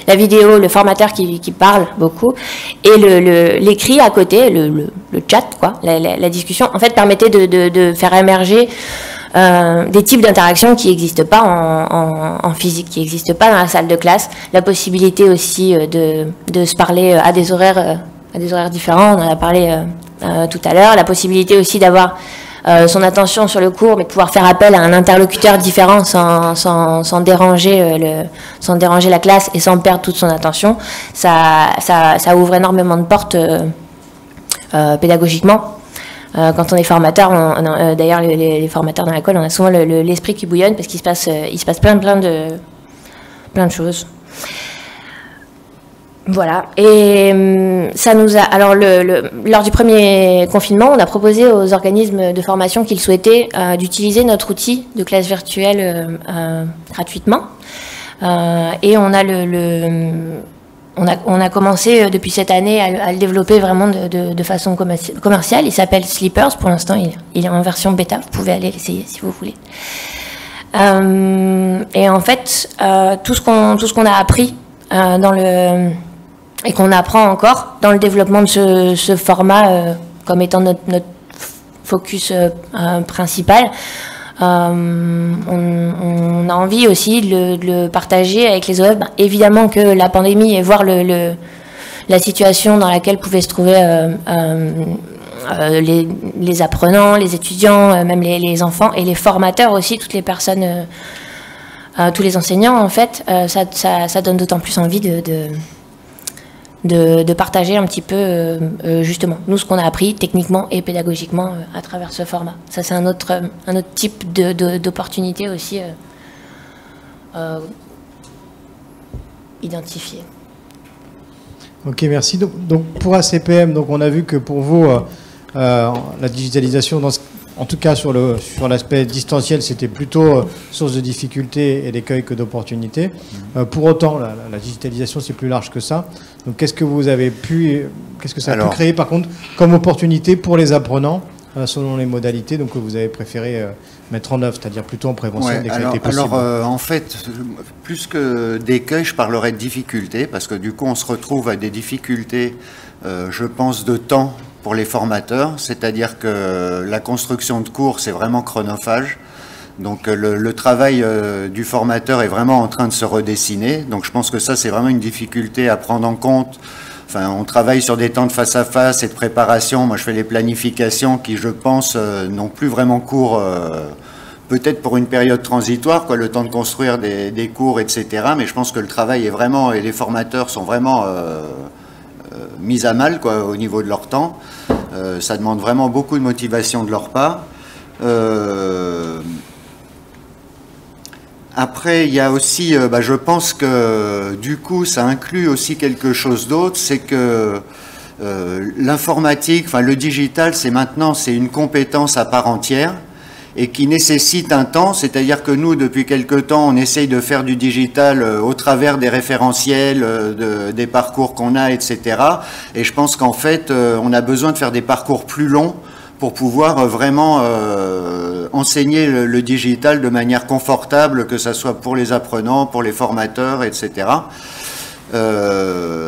la vidéo, le formateur qui parle beaucoup, et l'écrit à côté, le chat, quoi, la discussion, en fait, permettait de faire émerger des types d'interactions qui n'existent pas en physique, qui n'existent pas dans la salle de classe. La possibilité aussi de se parler à des horaires différents, on en a parlé tout à l'heure. La possibilité aussi d'avoir son attention sur le cours, mais de pouvoir faire appel à un interlocuteur différent sans déranger la classe et sans perdre toute son attention. Ça ouvre énormément de portes pédagogiquement. Quand on est formateur, d'ailleurs les formateurs dans l'école, on a souvent l'esprit qui bouillonne parce qu'il se passe plein de choses. Voilà. Et ça nous a. Alors, lors du premier confinement, on a proposé aux organismes de formation qu'ils souhaitaient d'utiliser notre outil de classe virtuelle gratuitement. Et on a commencé depuis cette année à le développer vraiment de façon commerciale. Il s'appelle Sleepers. Pour l'instant, il est en version bêta. Vous pouvez aller l'essayer si vous voulez. Et en fait, tout ce qu'on a appris et qu'on apprend encore dans le développement de ce format comme étant notre focus principal, on a envie aussi de le partager avec les élèves. Évidemment que la pandémie et voir la situation dans laquelle pouvaient se trouver les apprenants, les étudiants, même les enfants et les formateurs aussi, toutes les personnes, tous les enseignants en fait, ça donne d'autant plus envie de partager un petit peu justement nous ce qu'on a appris techniquement et pédagogiquement à travers ce format. Ça c'est un autre type d'opportunité aussi identifiée. Ok, merci. Donc pour ACPM, donc on a vu que pour vous la digitalisation, en tout cas sur l'aspect distanciel, c'était plutôt source de difficultés et d'écueils que d'opportunités. Pour autant, la digitalisation, c'est plus large que ça. Donc qu'est-ce que ça a pu créer par contre comme opportunité pour les apprenants selon les modalités que vous avez préféré mettre en œuvre, c'est-à-dire plutôt en prévention dès que ça a été possible? Alors en fait, plus que d'écueils, je parlerai de difficultés, parce que du coup on se retrouve à des difficultés, je pense, de temps pour les formateurs, c'est-à-dire que la construction de cours, c'est vraiment chronophage. Donc le travail du formateur est vraiment en train de se redessiner. Donc je pense que ça, c'est vraiment une difficulté à prendre en compte. Enfin, on travaille sur des temps de face à face et de préparation. Moi, je fais les planifications qui, je pense, n'ont plus vraiment cours, peut-être pour une période transitoire, le temps de construire des cours, etc. Mais je pense que le travail est vraiment, et les formateurs sont vraiment mis à mal au niveau de leur temps. Ça demande vraiment beaucoup de motivation de leur part. Après, il y a aussi, je pense que du coup, ça inclut aussi quelque chose d'autre, c'est que l'informatique, le digital, c'est une compétence à part entière et qui nécessite un temps, c'est-à-dire que nous, depuis quelque temps, on essaye de faire du digital au travers des référentiels, des parcours qu'on a, etc. Et je pense qu'en fait, on a besoin de faire des parcours plus longs pour pouvoir vraiment enseigner le digital de manière confortable, que ce soit pour les apprenants, pour les formateurs, etc.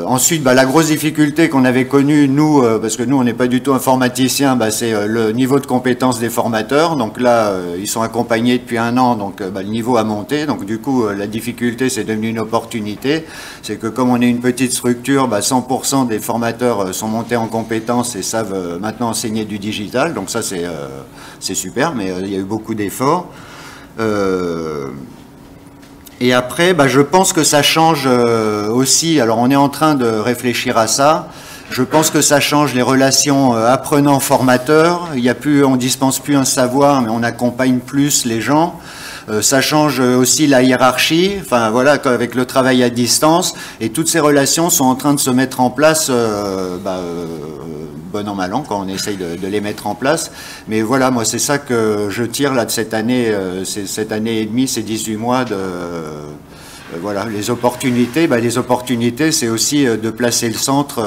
Ensuite, la grosse difficulté qu'on avait connue, nous, parce que nous, on n'est pas du tout informaticiens, c'est le niveau de compétence des formateurs. Donc là, ils sont accompagnés depuis 1 an, donc le niveau a monté. Donc du coup, la difficulté, c'est devenu une opportunité. C'est que comme on est une petite structure, 100% des formateurs sont montés en compétences et savent maintenant enseigner du digital. Donc ça, c'est super, mais il y a eu beaucoup d'efforts. Et après, je pense que ça change aussi, alors on est en train de réfléchir à ça, je pense que ça change les relations apprenants-formateurs, on dispense plus un savoir, mais on accompagne plus les gens. Ça change aussi la hiérarchie, avec le travail à distance, et toutes ces relations sont en train de se mettre en place, bon an, mal an, quand on essaye de les mettre en place. Mais voilà, moi, c'est ça que je tire là de cette année, cette année et demie, ces 18 mois les opportunités. Les opportunités, c'est aussi de placer le centre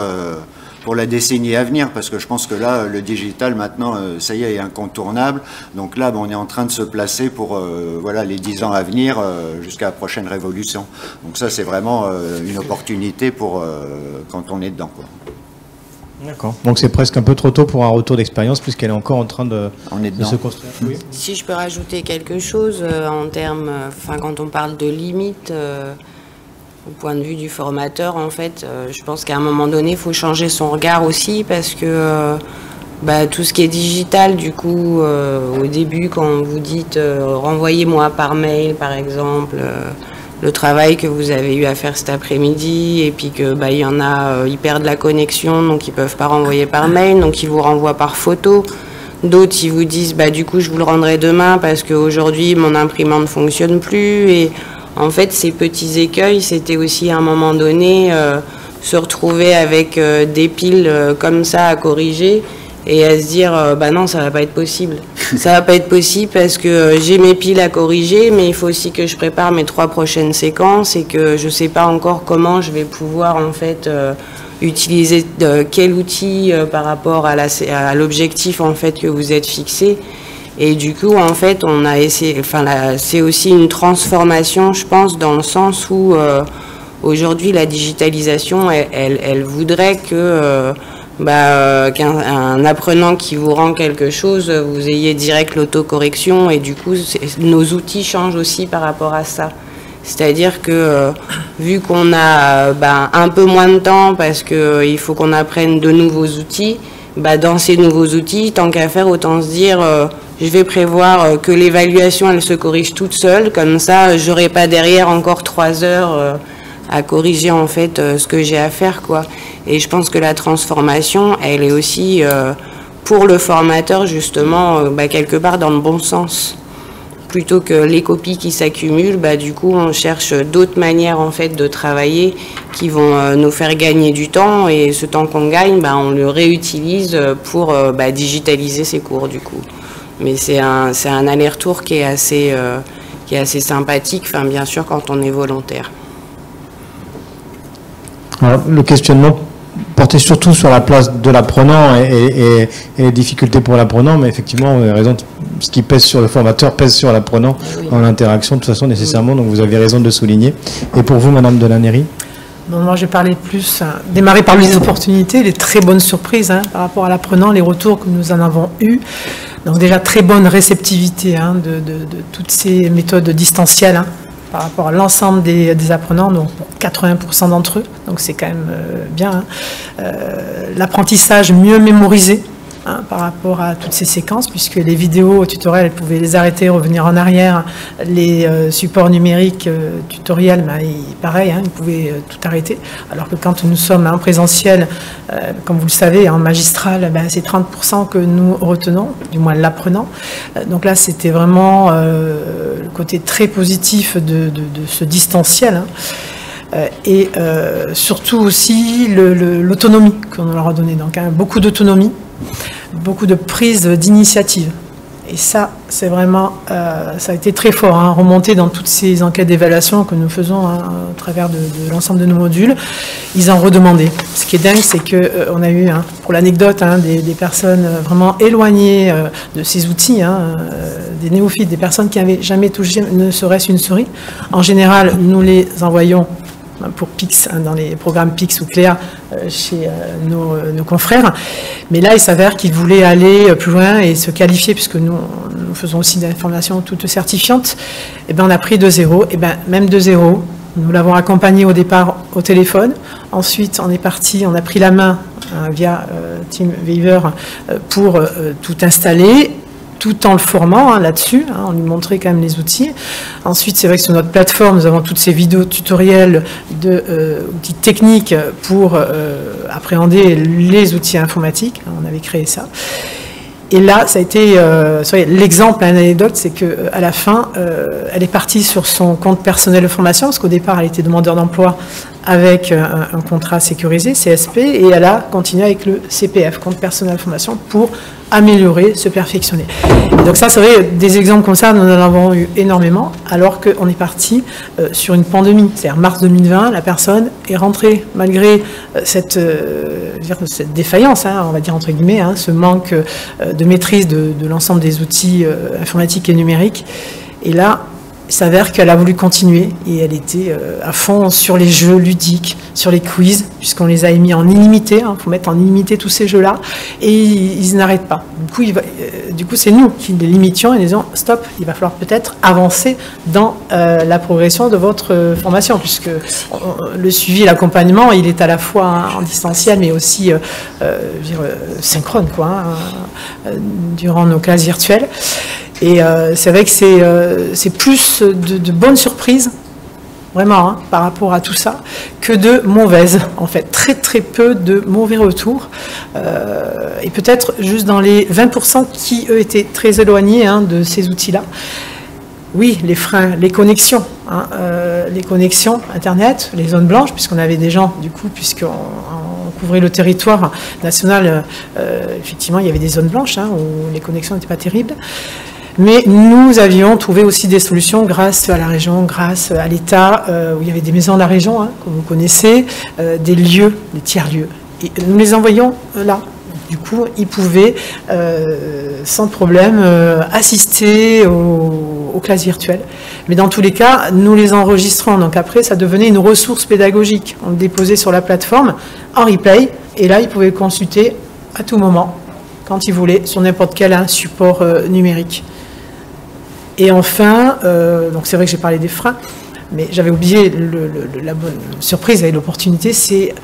pour la décennie à venir, parce que je pense que là, le digital, maintenant, ça y est incontournable. Donc là, on est en train de se placer pour les 10 ans à venir, jusqu'à la prochaine révolution. Donc ça, c'est vraiment une opportunité pour quand on est dedans, D'accord. Donc c'est presque un peu trop tôt pour un retour d'expérience puisqu'elle est encore en train de se construire. Oui. Si je peux rajouter quelque chose en termes, quand on parle de limites, au point de vue du formateur, en fait, je pense qu'à un moment donné, il faut changer son regard aussi parce que tout ce qui est digital, du coup, au début, quand vous dites renvoyez-moi par mail, par exemple, le travail que vous avez eu à faire cet après-midi, et puis que il y en a, ils perdent la connexion, donc ils peuvent pas renvoyer par mail, donc ils vous renvoient par photo. D'autres, ils vous disent du coup, je vous le rendrai demain parce qu'aujourd'hui, mon imprimante ne fonctionne plus. Et en fait, ces petits écueils, c'était aussi à un moment donné se retrouver avec des piles comme ça à corriger. Et à se dire, non, ça va pas être possible. Ça va pas être possible parce que j'ai mes piles à corriger, mais il faut aussi que je prépare mes 3 prochaines séquences et que je sais pas encore comment je vais pouvoir, en fait, utiliser quel outil par rapport à l'objectif, en fait, que vous êtes fixé. Et du coup, en fait, on a essayé, c'est aussi une transformation, je pense, dans le sens où, aujourd'hui, la digitalisation, elle voudrait que, qu'un apprenant qui vous rend quelque chose, vous ayez direct l'autocorrection et du coup nos outils changent aussi par rapport à ça. C'est-à-dire que vu qu'on a un peu moins de temps parce qu'il faut qu'on apprenne de nouveaux outils, dans ces nouveaux outils, tant qu'à faire, autant se dire je vais prévoir que l'évaluation elle se corrige toute seule, comme ça j'aurai pas derrière encore 3 heures à corriger en fait ce que j'ai à faire, quoi. Et je pense que la transformation, elle est aussi pour le formateur justement quelque part dans le bon sens. Plutôt que les copies qui s'accumulent, du coup on cherche d'autres manières en fait de travailler qui vont nous faire gagner du temps, et ce temps qu'on gagne, on le réutilise pour digitaliser ces cours du coup. Mais c'est un aller-retour qui est assez sympathique, bien sûr quand on est volontaire. Alors, le questionnement portait surtout sur la place de l'apprenant et les difficultés pour l'apprenant, mais effectivement, vous avez raison, ce qui pèse sur le formateur pèse sur l'apprenant en interaction de toute façon nécessairement, donc vous avez raison de le souligner. Et pour vous, Madame Delannery? Moi, j'ai parlé plus, démarrer par les opportunités, les très bonnes surprises par rapport à l'apprenant, les retours que nous en avons eus. Donc déjà, très bonne réceptivité de toutes ces méthodes distancielles, par rapport à l'ensemble des apprenants, donc 80% d'entre eux, donc c'est quand même bien. L'apprentissage mieux mémorisé par rapport à toutes ces séquences, puisque les vidéos tutoriels, elles pouvaient les arrêter, revenir en arrière. Les supports numériques tutoriels, pareil, ils pouvaient tout arrêter. Alors que quand nous sommes en présentiel, comme vous le savez, en magistral, c'est 30% que nous retenons, du moins l'apprenant. Donc là, c'était vraiment le côté très positif de ce distanciel. Et surtout aussi l'autonomie qu'on leur a donnée. Donc beaucoup d'autonomie, beaucoup de prise d'initiative. Et ça, c'est vraiment, ça a été très fort, remonté dans toutes ces enquêtes d'évaluation que nous faisons à travers de l'ensemble de nos modules. Ils en redemandaient. Ce qui est dingue, c'est qu'on a eu, pour l'anecdote, des personnes vraiment éloignées de ces outils, des néophytes, des personnes qui n'avaient jamais touché ne serait-ce une souris. En général, nous les envoyons pour Pix, dans les programmes Pix ou Cléa chez nos confrères. Mais là, il s'avère qu'ils voulaient aller plus loin et se qualifier, puisque nous faisons aussi des formations toutes certifiantes. Et on a pris de 0, et même de 0. Nous l'avons accompagné au départ au téléphone. Ensuite, on est parti, on a pris la main via Team Weaver pour tout installer, tout en le formant là-dessus, on lui montrait quand même les outils. Ensuite, c'est vrai que sur notre plateforme, nous avons toutes ces vidéos tutoriels d'outils techniques pour appréhender les outils informatiques. On avait créé ça. Et là, ça a été l'exemple, l'anecdote, c'est qu'à la fin, elle est partie sur son compte personnel de formation, parce qu'au départ, elle était demandeur d'emploi avec un contrat sécurisé, CSP, et elle a continué avec le CPF, compte personnel de formation, pour améliorer, se perfectionner. Et donc ça, c'est vrai, des exemples comme ça, nous en avons eu énormément, alors qu'on est parti sur une pandémie. C'est-à-dire mars 2020, la personne est rentrée, malgré cette défaillance, on va dire entre guillemets, ce manque de maîtrise de l'ensemble des outils informatiques et numériques. Et là, Il s'avère qu'elle a voulu continuer et elle était à fond sur les jeux ludiques, sur les quiz, puisqu'on les a mis en illimité. Il faut mettre en illimité tous ces jeux-là et ils n'arrêtent pas. Du coup, c'est nous qui les limitions et disons stop, il va falloir peut-être avancer dans la progression de votre formation, puisque le suivi et l'accompagnement, il est à la fois en distanciel mais aussi synchrone, quoi, durant nos classes virtuelles. Et c'est vrai que c'est plus de bonnes surprises, vraiment, hein, par rapport à tout ça, que de mauvaises, en fait. Très, très peu de mauvais retours. Et peut-être juste dans les 20% qui, eux, étaient très éloignés, hein, de ces outils-là. Oui, les freins, les connexions, hein, les connexions Internet, les zones blanches, puisqu'on avait des gens, du coup, puisqu'on couvrait le territoire national, effectivement, il y avait des zones blanches, hein, où les connexions n'étaient pas terribles. Mais nous avions trouvé aussi des solutions grâce à la région, grâce à l'État, où il y avait des maisons de la région, hein, comme vous connaissez, des lieux, des tiers-lieux. Et nous les envoyions là. Du coup, ils pouvaient sans problème assister aux classes virtuelles. Mais dans tous les cas, nous les enregistrons. Donc après, ça devenait une ressource pédagogique. On le déposait sur la plateforme en replay. Et là, ils pouvaient consulter à tout moment, quand ils voulaient, sur n'importe quel support numérique. Et enfin, donc c'est vrai que j'ai parlé des freins, mais j'avais oublié la bonne surprise et l'opportunité, c'est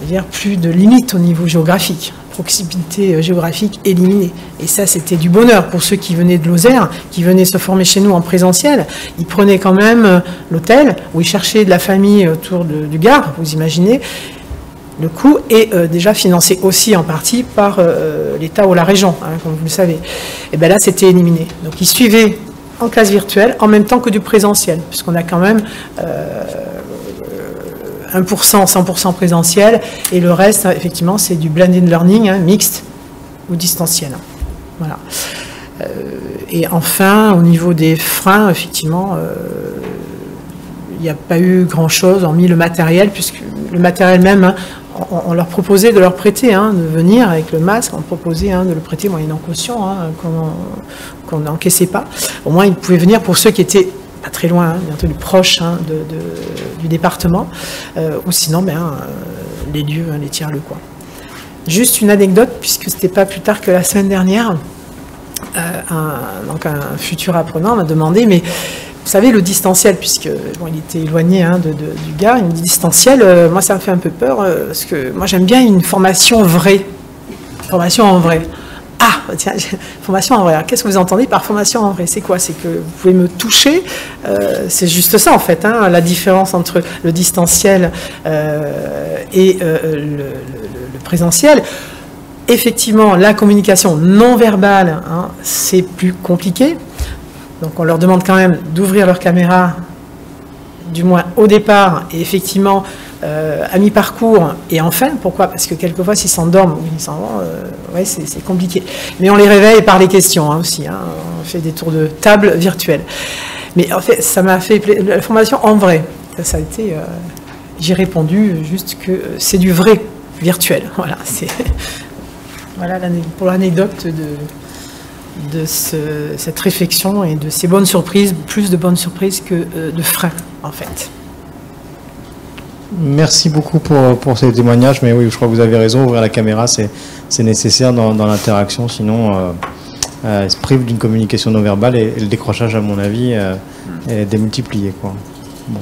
dire plus de limites au niveau géographique, proximité géographique éliminée. Et ça, c'était du bonheur pour ceux qui venaient de Lozère, qui venaient se former chez nous en présentiel. Ils prenaient quand même l'hôtel, où ils cherchaient de la famille autour du Gard, vous imaginez. Le coût est déjà financé aussi en partie par l'État ou la région, hein, comme vous le savez. Et bien là, c'était éliminé. Donc ils suivaient en classe virtuelle en même temps que du présentiel, puisqu'on a quand même 1%, 100% présentiel, et le reste, effectivement, c'est du blended learning, hein, mixte ou distanciel. Voilà. Et enfin, au niveau des freins, effectivement, il n'y a pas eu grand-chose, hormis le matériel, puisque le matériel même, hein, on leur proposait de leur prêter, hein, de venir avec le masque, on proposait, hein, de le prêter moyennant caution, hein, qu'on n'encaissait pas. Au moins, ils pouvaient venir pour ceux qui étaient pas très loin, hein, bien entendu proches, hein, du département, ou sinon, les lieux, hein, les tiers-lieux, quoi. Juste une anecdote, puisque c'était pas plus tard que la semaine dernière, donc un futur apprenant m'a demandé, mais vous savez, le distanciel, puisque bon, il était éloigné, hein, du gars, il me dit distanciel, moi ça me fait un peu peur, parce que moi j'aime bien une formation vraie, formation en vrai. Ah, tiens, formation en vrai. Alors, qu'est-ce que vous entendez par formation en vrai? C'est quoi? C'est que vous pouvez me toucher, c'est juste ça en fait, hein, la différence entre le distanciel et le présentiel. Effectivement, la communication non verbale, hein, c'est plus compliqué. Donc on leur demande quand même d'ouvrir leur caméra, du moins au départ, et effectivement à mi-parcours, et enfin, pourquoi? Parce que quelquefois s'ils s'endorment ou ils s'en vont, ouais, c'est compliqué. Mais on les réveille par les questions, hein, aussi, hein, on fait des tours de table virtuelles. Mais en fait, ça m'a fait la formation en vrai. Ça a été, j'ai répondu juste que c'est du vrai virtuel. Voilà, c'est voilà pour l'anecdote de cette réflexion et de ces bonnes surprises, plus de bonnes surprises que de freins, en fait. Merci beaucoup pour ces témoignages, mais oui, je crois que vous avez raison, ouvrir la caméra, c'est nécessaire dans l'interaction, sinon elle se prive d'une communication non verbale et le décrochage, à mon avis, est démultiplié, quoi. Bon.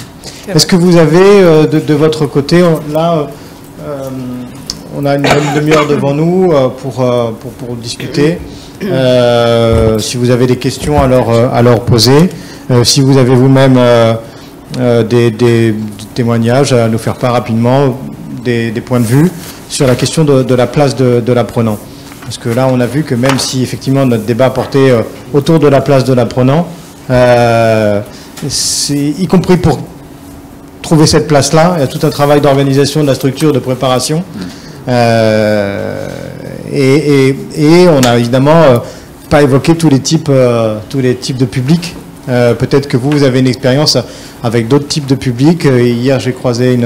Est-ce que vous avez, de votre côté, là, on a une bonne demi-heure devant nous pour discuter. Si vous avez des questions à leur poser, si vous avez vous-même des témoignages à nous faire part rapidement, des points de vue sur la question de la place de l'apprenant. Parce que là, on a vu que même si effectivement notre débat portait autour de la place de l'apprenant, y compris pour trouver cette place-là, il y a tout un travail d'organisation de la structure, de préparation. Et on n'a évidemment pas évoqué tous les types de publics. Peut-être que vous avez une expérience avec d'autres types de publics. Hier, j'ai croisé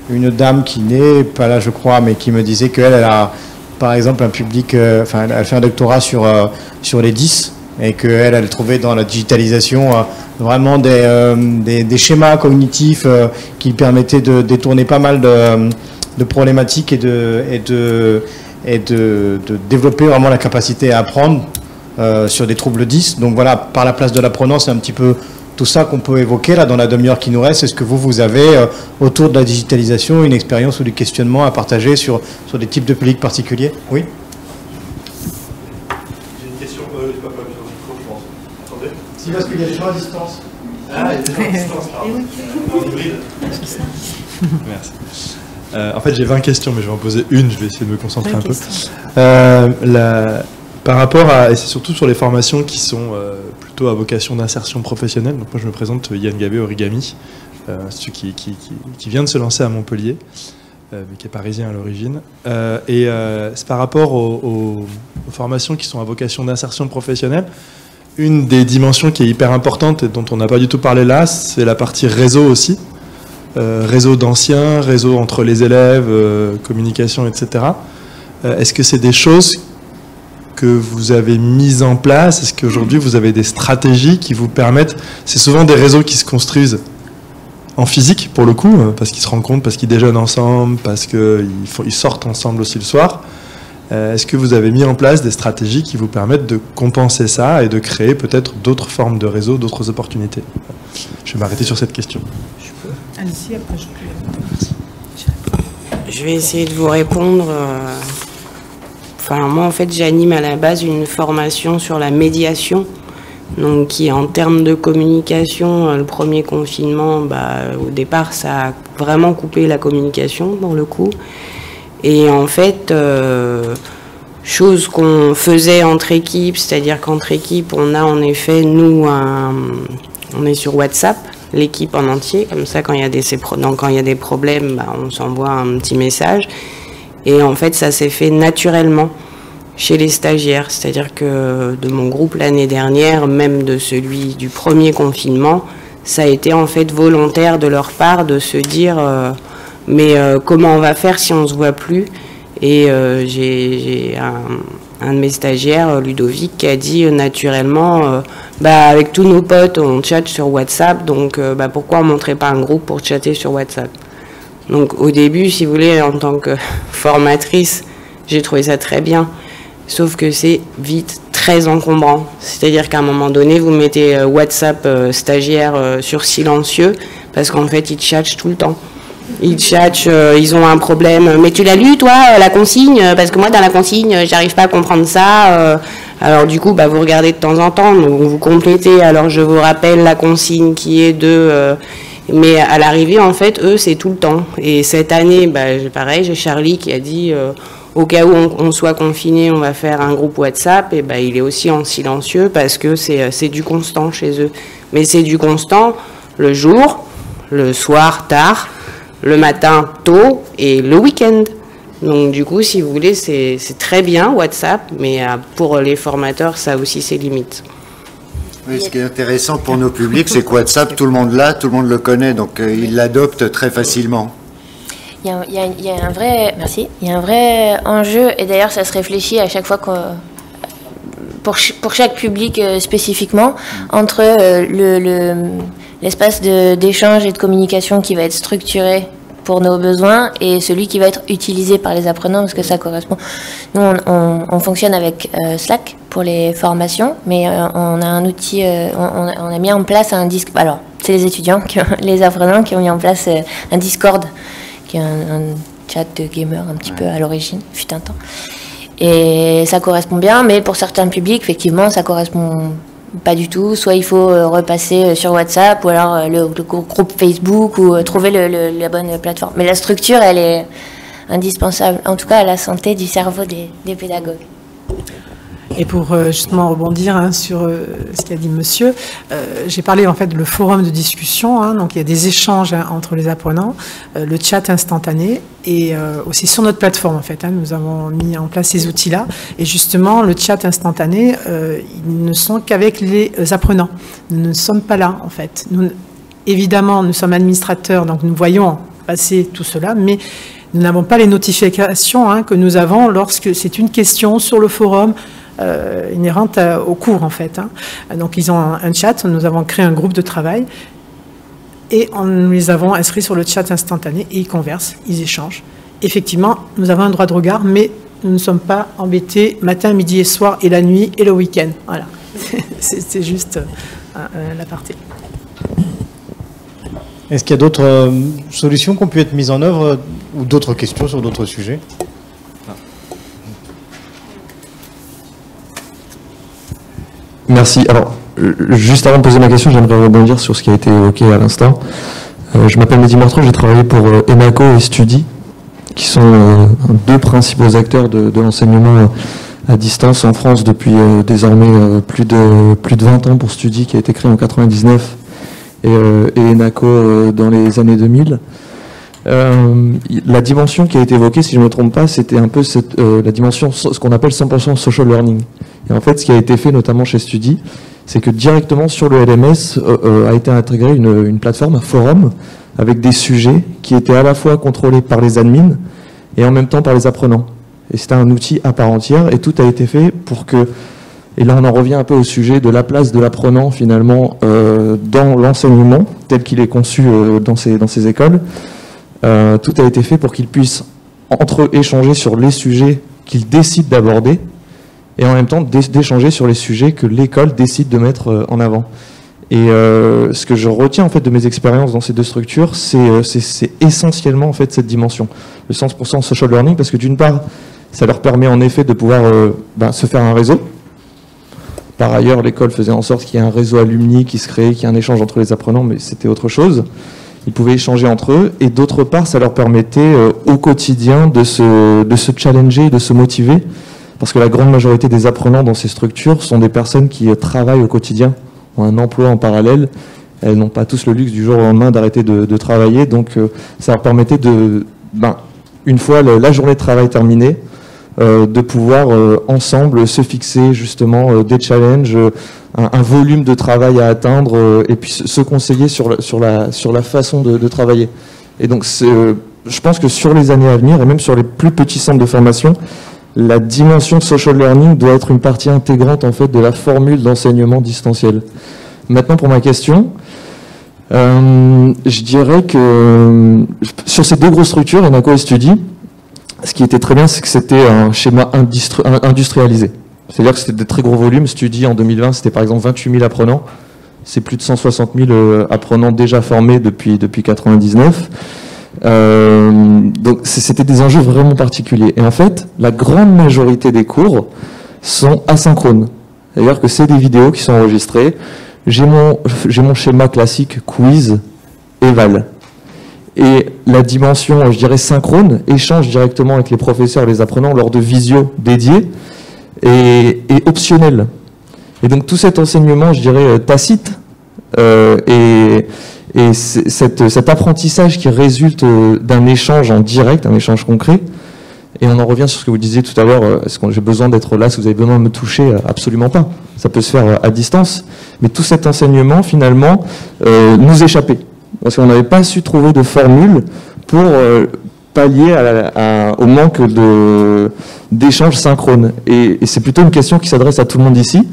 une dame qui n'est pas là, je crois, mais qui me disait qu'elle a, par exemple, un public. Elle fait un doctorat sur les 10, et qu'elle trouvait dans la digitalisation vraiment des schémas cognitifs qui permettaient de détourner pas mal de problématiques et de développer vraiment la capacité à apprendre sur des troubles 10. Donc voilà, par la place de l'apprenant, c'est un petit peu tout ça qu'on peut évoquer là dans la demi-heure qui nous reste. Est-ce que vous avez autour de la digitalisation une expérience ou du questionnement à partager sur des types de publics particuliers? Oui. J'ai une question, je ne sais pas sur le micro, je pense. Attendez. Si, parce qu'il y a des gens à distance. Ah, il y a des gens à distance, pardon. En hybride. Merci. En fait, j'ai 20 questions, mais je vais en poser une, je vais essayer de me concentrer un peu. Par rapport à, et c'est surtout sur les formations qui sont plutôt à vocation d'insertion professionnelle. Donc moi je me présente Yann Gabé Origami, institut qui vient de se lancer à Montpellier, mais qui est parisien à l'origine. C'est par rapport aux formations qui sont à vocation d'insertion professionnelle. Une des dimensions qui est hyper importante et dont on n'a pas du tout parlé là, c'est la partie réseau aussi. Réseau d'anciens, réseau entre les élèves, communication, etc. Est-ce que c'est des choses que vous avez mises en place? Est-ce qu'aujourd'hui vous avez des stratégies qui vous permettent? C'est souvent des réseaux qui se construisent en physique pour le coup, parce qu'ils se rencontrent, parce qu'ils déjeunent ensemble, parce qu'ils sortent ensemble aussi le soir. Est-ce que vous avez mis en place des stratégies qui vous permettent de compenser ça et de créer peut-être d'autres formes de réseaux, d'autres opportunités? Je vais m'arrêter sur cette question. Allez-y, après je peux. Je vais essayer de vous répondre. Enfin, moi, en fait, j'anime à la base une formation sur la médiation, donc qui, en termes de communication, le premier confinement, au départ, ça a vraiment coupé la communication, pour le coup. Et en fait, chose qu'on faisait entre équipes, c'est-à-dire qu'entre équipes, on a en effet, nous, on est sur WhatsApp, l'équipe en entier, comme ça, quand il y a des problèmes, on s'envoie un petit message. Et en fait, ça s'est fait naturellement chez les stagiaires. C'est-à-dire que de mon groupe l'année dernière, même de celui du premier confinement, ça a été en fait volontaire de leur part de se dire mais comment on va faire si on ne se voit plus? Et j'ai un de mes stagiaires, Ludovic, qui a dit naturellement avec tous nos potes, on chatte sur WhatsApp, donc pourquoi on ne montrait pas un groupe pour chatter sur WhatsApp? Donc au début, si vous voulez, en tant que formatrice, j'ai trouvé ça très bien, sauf que c'est vite très encombrant. C'est-à-dire qu'à un moment donné, vous mettez WhatsApp stagiaire sur silencieux, parce qu'en fait, ils tchatchent tout le temps. Ils tchatchent, ils ont un problème. Mais tu l'as lu, toi, la consigne? Parce que moi, dans la consigne, j'arrive pas à comprendre ça. Alors du coup, vous regardez de temps en temps, donc vous complétez. Alors je vous rappelle la consigne qui est de... mais à l'arrivée, en fait, eux, c'est tout le temps. Et cette année, pareil, j'ai Charlie qui a dit, au cas où on soit confiné, on va faire un groupe WhatsApp. Et il est aussi en silencieux parce que c'est du constant chez eux. Mais c'est du constant le jour, le soir tard, le matin tôt et le week-end. Donc du coup, si vous voulez, c'est très bien WhatsApp, mais pour les formateurs, ça a aussi ses limites. Oui, ce qui est intéressant pour nos publics, c'est que WhatsApp, tout le monde l'a, tout le monde le connaît, donc ils l'adoptent très facilement. Il y a un vrai, merci. Il y a un vrai enjeu, et d'ailleurs, ça se réfléchit à chaque fois pour chaque public spécifiquement, entre l'espace d'échange et de communication qui va être structuré pour nos besoins et celui qui va être utilisé par les apprenants, parce que ça correspond. Nous, on fonctionne avec Slack pour les formations, mais on a un outil, on a mis en place un Discord. Alors, c'est les étudiants, les apprenants qui ont mis en place un Discord, qui est un chat de gamer un petit peu à l'origine, fut un temps. Et ça correspond bien, mais pour certains publics, effectivement, ça correspond pas du tout. Soit il faut repasser sur WhatsApp, ou alors le groupe Facebook, ou trouver la bonne plateforme. Mais la structure, elle est indispensable, en tout cas à la santé du cerveau des pédagogues. Et pour justement rebondir sur ce qu'a dit monsieur, j'ai parlé en fait de le forum de discussion, donc il y a des échanges entre les apprenants, le chat instantané, et aussi sur notre plateforme en fait, nous avons mis en place ces outils-là, et justement le chat instantané, ils ne sont qu'avec les apprenants, nous ne sommes pas là en fait. Évidemment, nous sommes administrateurs, donc nous voyons passer tout cela, mais nous n'avons pas les notifications que nous avons lorsque c'est une question sur le forum. inhérente au cours, en fait. Donc, ils ont un chat. Nous avons créé un groupe de travail et nous les avons inscrits sur le chat instantané et ils conversent, ils échangent. Effectivement, nous avons un droit de regard, mais nous ne sommes pas embêtés matin, midi et soir et la nuit et le week-end. Voilà, c'est juste la partie. Est-ce qu'il y a d'autres solutions qui ont pu être mises en œuvre ou d'autres questions sur d'autres sujets? Merci. Alors, juste avant de poser ma question, j'aimerais rebondir sur ce qui a été évoqué à l'instant. Je m'appelle Mehdi Martrand, j'ai travaillé pour Enaco et Studi, qui sont deux principaux acteurs de l'enseignement à distance en France depuis désormais plus de 20 ans pour Studi, qui a été créé en 99, et Enaco dans les années 2000. La dimension qui a été évoquée, si je ne me trompe pas, c'était un peu la dimension, ce qu'on appelle 100% social learning. Et en fait, ce qui a été fait notamment chez Studi, c'est que directement sur le LMS a été intégré une plateforme, un forum, avec des sujets qui étaient à la fois contrôlés par les admins et en même temps par les apprenants. Et c'était un outil à part entière et tout a été fait pour que, et là on en revient un peu au sujet de la place de l'apprenant finalement dans l'enseignement tel qu'il est conçu dans ces écoles. Tout a été fait pour qu'ils puissent entre eux échanger sur les sujets qu'ils décident d'aborder et en même temps d'échanger sur les sujets que l'école décide de mettre en avant. Et ce que je retiens en fait de mes expériences dans ces deux structures, c'est essentiellement en fait cette dimension, le 100% social learning, parce que d'une part, ça leur permet en effet de pouvoir se faire un réseau. Par ailleurs, l'école faisait en sorte qu'il y ait un réseau alumni qui se crée, qu'il y ait un échange entre les apprenants, mais c'était autre chose. Ils pouvaient échanger entre eux, et d'autre part, ça leur permettait au quotidien de se challenger, de se motiver, parce que la grande majorité des apprenants dans ces structures sont des personnes qui travaillent au quotidien, ont un emploi en parallèle. Elles n'ont pas tous le luxe du jour au lendemain d'arrêter de travailler, donc ça leur permettait de, une fois la journée de travail terminée, de pouvoir ensemble se fixer justement des challenges, un volume de travail à atteindre et puis se conseiller sur la façon de travailler. Et donc je pense que sur les années à venir et même sur les plus petits centres de formation, la dimension social learning doit être une partie intégrante en fait de la formule d'enseignement distanciel. Maintenant pour ma question, je dirais que sur ces deux grosses structures, Enaco et Studi, ce qui était très bien, c'est que c'était un schéma industrialisé. C'est-à-dire que c'était des très gros volumes. Studi en 2020, c'était par exemple 28 000 apprenants. C'est plus de 160 000 apprenants déjà formés depuis 1999. Donc c'était des enjeux vraiment particuliers. Et en fait, la grande majorité des cours sont asynchrones. C'est-à-dire que c'est des vidéos qui sont enregistrées. J'ai mon schéma classique quiz, éval. Et la dimension, je dirais, synchrone, échange directement avec les professeurs et les apprenants lors de visio dédiés et optionnel. Et donc tout cet enseignement, je dirais, tacite et cet apprentissage qui résulte d'un échange en direct, un échange concret. Et on en revient sur ce que vous disiez tout à l'heure, est-ce que j'ai besoin d'être là, si vous avez besoin de me toucher? Absolument pas. Ça peut se faire à distance. Mais tout cet enseignement, finalement, nous échappait. Parce qu'on n'avait pas su trouver de formule pour pallier au manque d'échanges synchrones. Et c'est plutôt une question qui s'adresse à tout le monde ici.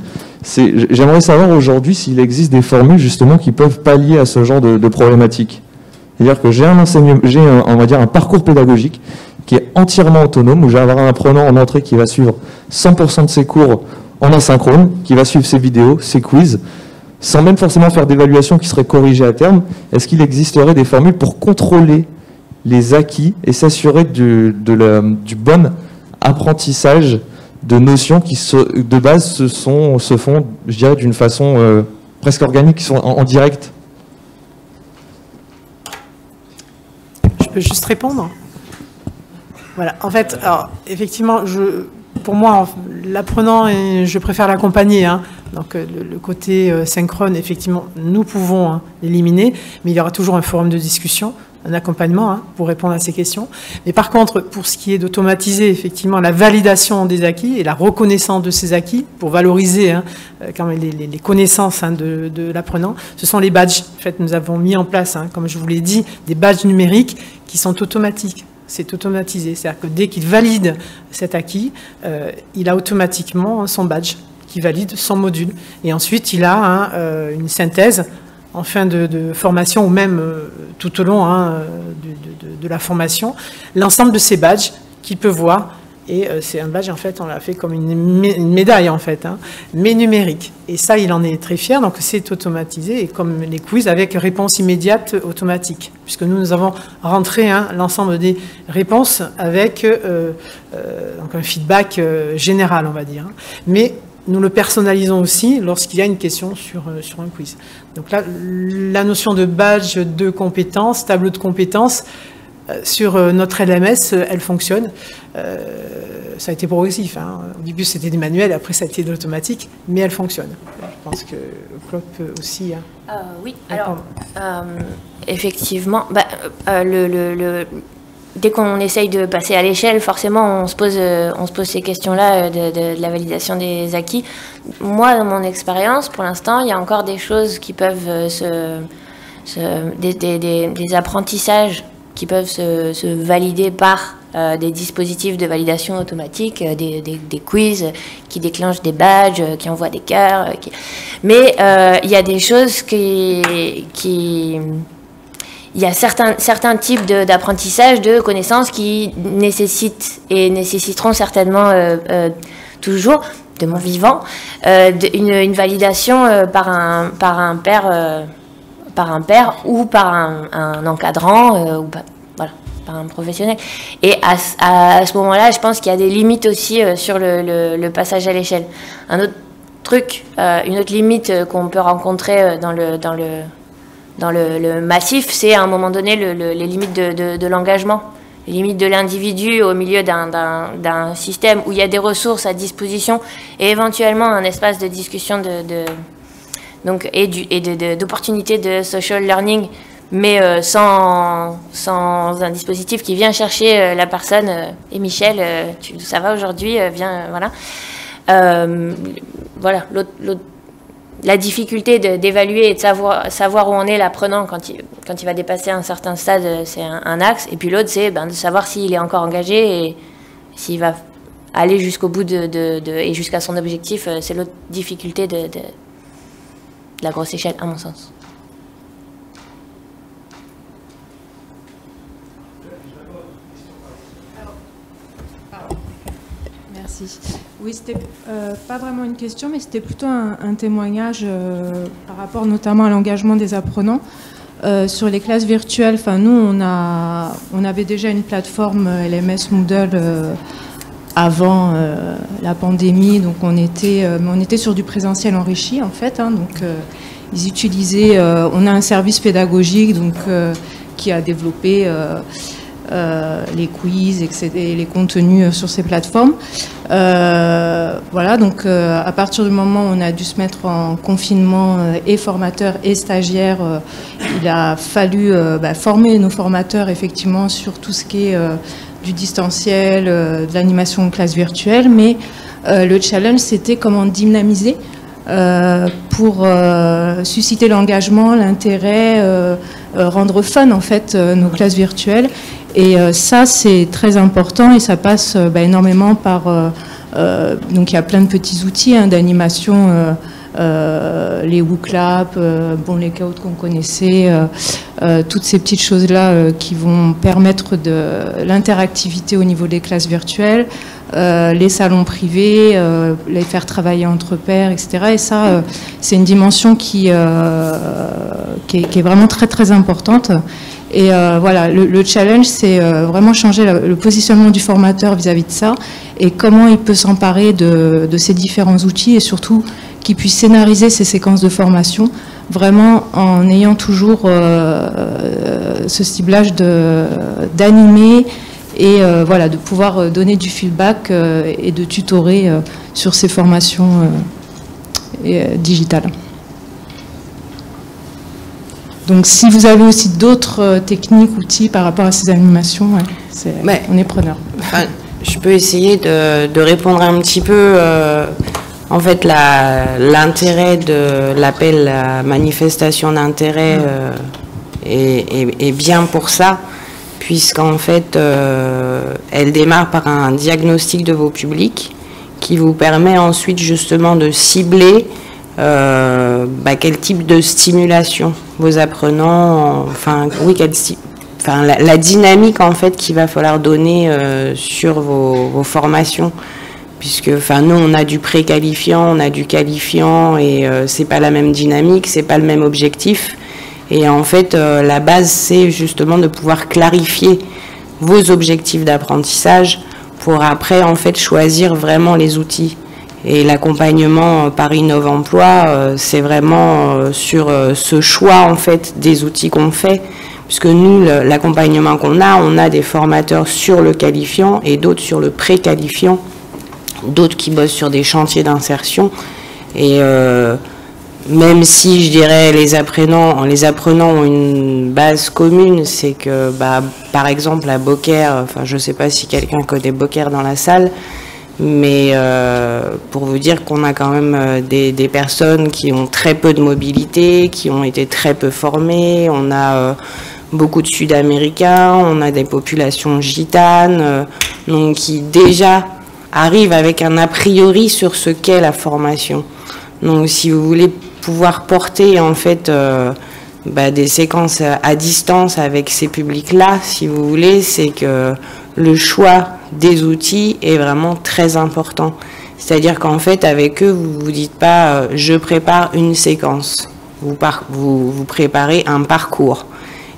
J'aimerais savoir aujourd'hui s'il existe des formules justement qui peuvent pallier à ce genre de problématiques. C'est-à-dire que j'ai on va dire un parcours pédagogique qui est entièrement autonome, où je vais avoir un apprenant en entrée qui va suivre 100% de ses cours en asynchrone, qui va suivre ses vidéos, ses quiz, sans même forcément faire d'évaluation qui serait corrigée à terme. Est-ce qu'il existerait des formules pour contrôler les acquis et s'assurer du bon apprentissage de notions qui, de base, se font, je dirais, d'une façon presque organique, qui sont en direct? Je peux juste répondre? Voilà, en fait, alors, effectivement, pour moi, l'apprenant, je préfère l'accompagner. Donc, le côté synchrone, effectivement, nous pouvons l'éliminer, mais il y aura toujours un forum de discussion, un accompagnement pour répondre à ces questions. Mais par contre, pour ce qui est d'automatiser, effectivement, la validation des acquis et la reconnaissance de ces acquis, pour valoriser quand même les connaissances de l'apprenant, ce sont les badges. En fait, nous avons mis en place, comme je vous l'ai dit, des badges numériques qui sont automatiques. c'est automatisé. C'est-à-dire que dès qu'il valide cet acquis, il a automatiquement son badge qui valide son module. Et ensuite, il a une synthèse en fin de formation ou même tout au long de la formation, l'ensemble de ces badges qu'il peut voir. Et c'est un badge, en fait, on l'a fait comme une médaille, en fait, mais numérique. Et ça, il en est très fier, donc c'est automatisé, et comme les quiz, avec réponse immédiate automatique, puisque nous avons rentré l'ensemble des réponses avec donc un feedback général, on va dire. Mais nous le personnalisons aussi lorsqu'il y a une question sur un quiz. Donc là, la notion de badge de compétences, tableau de compétences, sur notre LMS, elle fonctionne. Ça a été progressif. Au début, c'était des manuels, après, ça a été de l'automatique, mais elle fonctionne. Je pense que Claude peut aussi. Oui, alors, effectivement, dès qu'on essaye de passer à l'échelle, forcément, on se pose ces questions-là de la validation des acquis. Moi, dans mon expérience, pour l'instant, il y a encore des choses qui peuvent des apprentissages qui peuvent se valider par des dispositifs de validation automatique, des quiz qui déclenchent des badges, qui envoient des cœurs. Mais il y a des choses il y a certains types d'apprentissage, de connaissances qui nécessitent et nécessiteront certainement toujours, de mon vivant, une validation par un père ou par un encadrant, ou par un professionnel. Et à ce moment-là, je pense qu'il y a des limites aussi sur le passage à l'échelle. Un autre truc, une autre limite qu'on peut rencontrer dans le massif, c'est à un moment donné les limites de l'engagement, les limites de l'individu au milieu d'un système où il y a des ressources à disposition et éventuellement un espace de discussion d'opportunités de social learning, mais sans un dispositif qui vient chercher la personne. Et Michel, ça va aujourd'hui, viens, voilà. Voilà, la difficulté d'évaluer et de savoir où en est l'apprenant quand il va dépasser un certain stade, c'est un axe. Et puis l'autre, c'est de savoir s'il est encore engagé et s'il va aller jusqu'au bout et jusqu'à son objectif. C'est l'autre difficulté de la grosse échelle, à mon sens. Merci. Oui, c'était pas vraiment une question, mais c'était plutôt un témoignage par rapport notamment à l'engagement des apprenants. Sur les classes virtuelles, nous, on avait déjà une plateforme LMS Moodle avant la pandémie, donc on était sur du présentiel enrichi en fait. Donc ils utilisaient, on a un service pédagogique qui a développé les quiz, etc., et les contenus sur ces plateformes. Voilà, donc à partir du moment où on a dû se mettre en confinement, et formateurs et stagiaires, il a fallu former nos formateurs effectivement sur tout ce qui est du distanciel, de l'animation de classe virtuelle, mais le challenge c'était comment dynamiser pour susciter l'engagement, l'intérêt, rendre fun en fait nos classes virtuelles. Et ça c'est très important et ça passe énormément par donc il y a plein de petits outils d'animation, les WooClap, les Kahoot qu'on connaissait, toutes ces petites choses là qui vont permettre de l'interactivité au niveau des classes virtuelles, les salons privés, les faire travailler entre pairs, etc. Et ça, c'est une dimension qui est vraiment très très importante. Et voilà, le challenge, c'est vraiment changer le positionnement du formateur vis-à-vis de ça et comment il peut s'emparer de ces différents outils et surtout qu'il puisse scénariser ces séquences de formation vraiment en ayant toujours ce ciblage d'animer et voilà, de pouvoir donner du feedback et de tutorer sur ces formations digitales. Donc si vous avez aussi d'autres techniques, outils par rapport à ces animations, on est preneur. Je peux essayer de répondre un petit peu. En fait, l'intérêt de l'appel à manifestation d'intérêt est bien pour ça, puisqu'en fait, elle démarre par un diagnostic de vos publics qui vous permet ensuite justement de cibler quel type de stimulation vos apprenants, la dynamique en fait qu'il va falloir donner sur vos formations, puisque nous on a du préqualifiant, on a du qualifiant et c'est pas la même dynamique, c'est pas le même objectif. Et en fait, la base, c'est justement de pouvoir clarifier vos objectifs d'apprentissage pour après, en fait, choisir vraiment les outils. Et l'accompagnement par Innov-Emploi, c'est vraiment sur ce choix, en fait, des outils qu'on fait. Puisque nous, l'accompagnement qu'on a, on a des formateurs sur le qualifiant et d'autres sur le préqualifiant, d'autres qui bossent sur des chantiers d'insertion. Et même si je dirais les apprenants ont une base commune, c'est que par exemple à Beaucaire, je ne sais pas si quelqu'un connaît Beaucaire dans la salle, mais pour vous dire qu'on a quand même des personnes qui ont très peu de mobilité, qui ont été très peu formées, on a beaucoup de Sud-Américains, on a des populations gitanes, donc qui déjà arrivent avec un a priori sur ce qu'est la formation. Donc si vous voulez pouvoir porter en fait des séquences à distance avec ces publics-là, si vous voulez, c'est que le choix des outils est vraiment très important. C'est-à-dire qu'en fait, avec eux, vous ne vous dites pas je prépare une séquence. Vous préparez un parcours.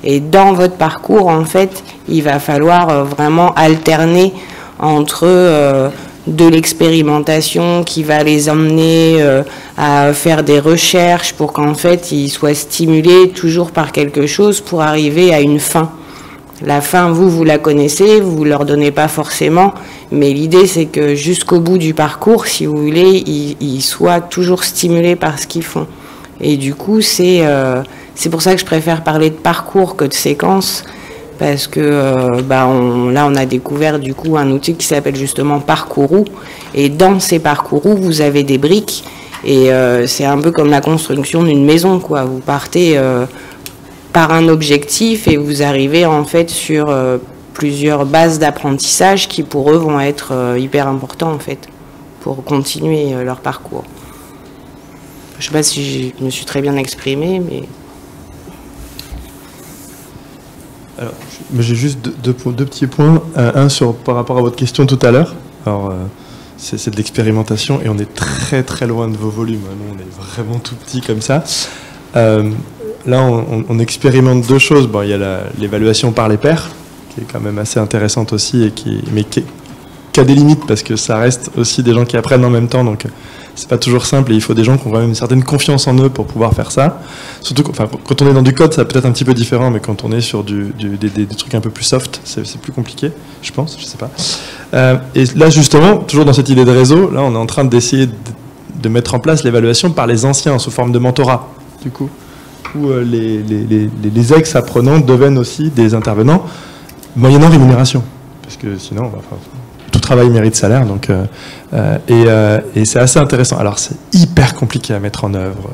Et dans votre parcours, en fait, il va falloir vraiment alterner entre de l'expérimentation qui va les emmener à faire des recherches pour qu'en fait ils soient stimulés toujours par quelque chose pour arriver à une fin. La fin, vous la connaissez, vous ne leur donnez pas forcément, mais l'idée c'est que jusqu'au bout du parcours, si vous voulez, ils soient toujours stimulés par ce qu'ils font. Et du coup, c'est pour ça que je préfère parler de parcours que de séquence. Parce que là, on a découvert du coup un outil qui s'appelle justement Parcourou. Et dans ces Parcourou, vous avez des briques. Et c'est un peu comme la construction d'une maison, quoi. Vous partez par un objectif et vous arrivez en fait sur plusieurs bases d'apprentissage qui pour eux vont être hyper importants en fait pour continuer leur parcours. Je ne sais pas si je me suis très bien exprimée, mais... Alors, j'ai juste deux petits points. Un par rapport à votre question tout à l'heure. Alors, c'est de l'expérimentation et on est très très loin de vos volumes. Nous, on est vraiment tout petit comme ça. Là, on expérimente deux choses. Bon, il y a l'évaluation par les pairs, qui est quand même assez intéressante aussi, et qui a des limites parce que ça reste aussi des gens qui apprennent en même temps. Donc, c'est pas toujours simple et il faut des gens qui ont quand même une certaine confiance en eux pour pouvoir faire ça. Surtout quand on est dans du code, ça peut être un petit peu différent, mais quand on est sur des trucs un peu plus soft, c'est plus compliqué, je pense, je sais pas. Et là, justement, toujours dans cette idée de réseau, là, on est en train d'essayer de mettre en place l'évaluation par les anciens sous forme de mentorat, du coup, où les ex-apprenants deviennent aussi des intervenants moyennant rémunération, parce que sinon, tout travail mérite salaire, donc et c'est assez intéressant. Alors c'est hyper compliqué à mettre en œuvre.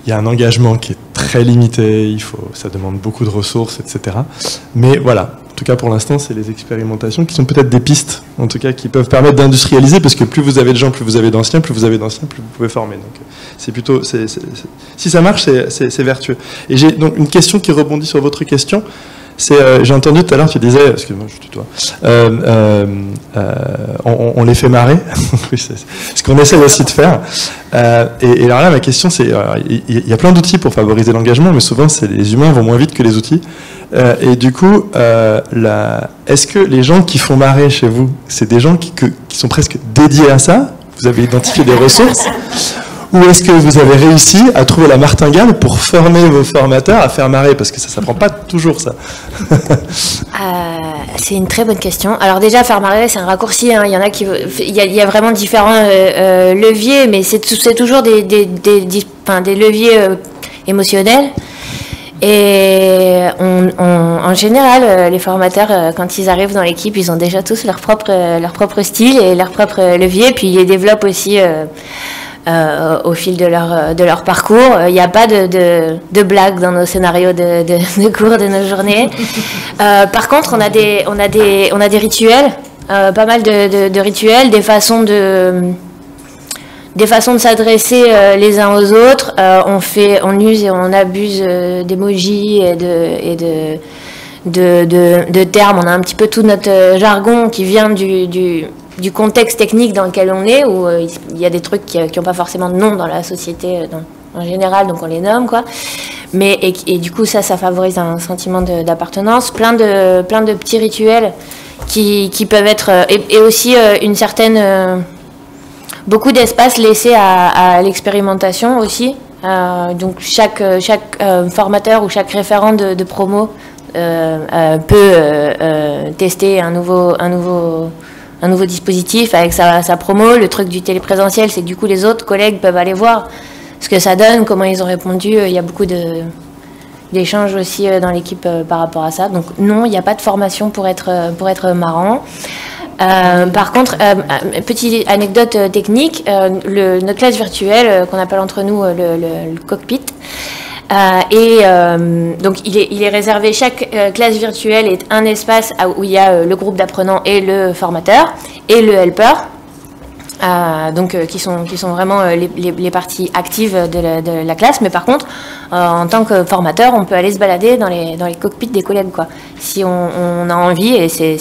Il y a un engagement qui est très limité. Ça demande beaucoup de ressources, etc. Mais voilà. En tout cas, pour l'instant, c'est les expérimentations qui sont peut-être des pistes, en tout cas, qui peuvent permettre d'industrialiser, parce que plus vous avez de gens, plus vous avez d'anciens, plus vous avez d'anciens, plus vous pouvez former. Donc, c'est plutôt, si ça marche, c'est vertueux. Et j'ai donc une question qui rebondit sur votre question. J'ai entendu tout à l'heure, tu disais, excuse-moi, je tutoie, on les fait marrer, oui, c'est ce qu'on essaie aussi de faire. Et alors là, ma question, c'est, il y a plein d'outils pour favoriser l'engagement, mais souvent, les humains vont moins vite que les outils. Et du coup, est-ce que les gens qui font marrer chez vous, c'est des gens qui sont presque dédiés à ça? Vous avez identifié des ressources? Ou est-ce que vous avez réussi à trouver la martingale pour former vos formateurs à faire marrer? Parce que ça ne s'apprend pas toujours, ça. C'est une très bonne question. Alors déjà, faire marrer, c'est un raccourci. Hein. Il y en a il y a vraiment différents leviers, mais c'est toujours des leviers émotionnels. Et en général, les formateurs, quand ils arrivent dans l'équipe, ils ont déjà tous leur propre style et leur propre levier. Puis ils les développent aussi au fil de leur parcours. Il n'y a pas de blagues dans nos scénarios de cours, de nos journées. Par contre, on a des rituels, pas mal de rituels, des façons de s'adresser les uns aux autres. On use et on abuse d'émojis et de termes. On a un petit peu tout notre jargon qui vient du contexte technique dans lequel on est, où il y a des trucs qui n'ont pas forcément de nom dans la société en général, donc on les nomme, quoi. Et du coup, ça favorise un sentiment d'appartenance. Plein de petits rituels qui peuvent être... et aussi une certaine... beaucoup d'espace laissé à l'expérimentation aussi. Donc chaque formateur ou chaque référent de promo peut tester un nouveau dispositif avec sa promo. Le truc du téléprésentiel, c'est que du coup les autres collègues peuvent aller voir ce que ça donne, comment ils ont répondu. Il y a beaucoup d'échanges aussi dans l'équipe par rapport à ça. Donc non, il n'y a pas de formation pour être marrant. Par contre, petite anecdote technique, notre classe virtuelle qu'on appelle entre nous le cockpit, donc il est réservé, chaque classe virtuelle est un espace où il y a le groupe d'apprenants et le formateur et le helper. Donc qui sont vraiment les parties actives de la classe, mais par contre en tant que formateur on peut aller se balader dans les cockpits des collègues, quoi, si on a envie, et c'est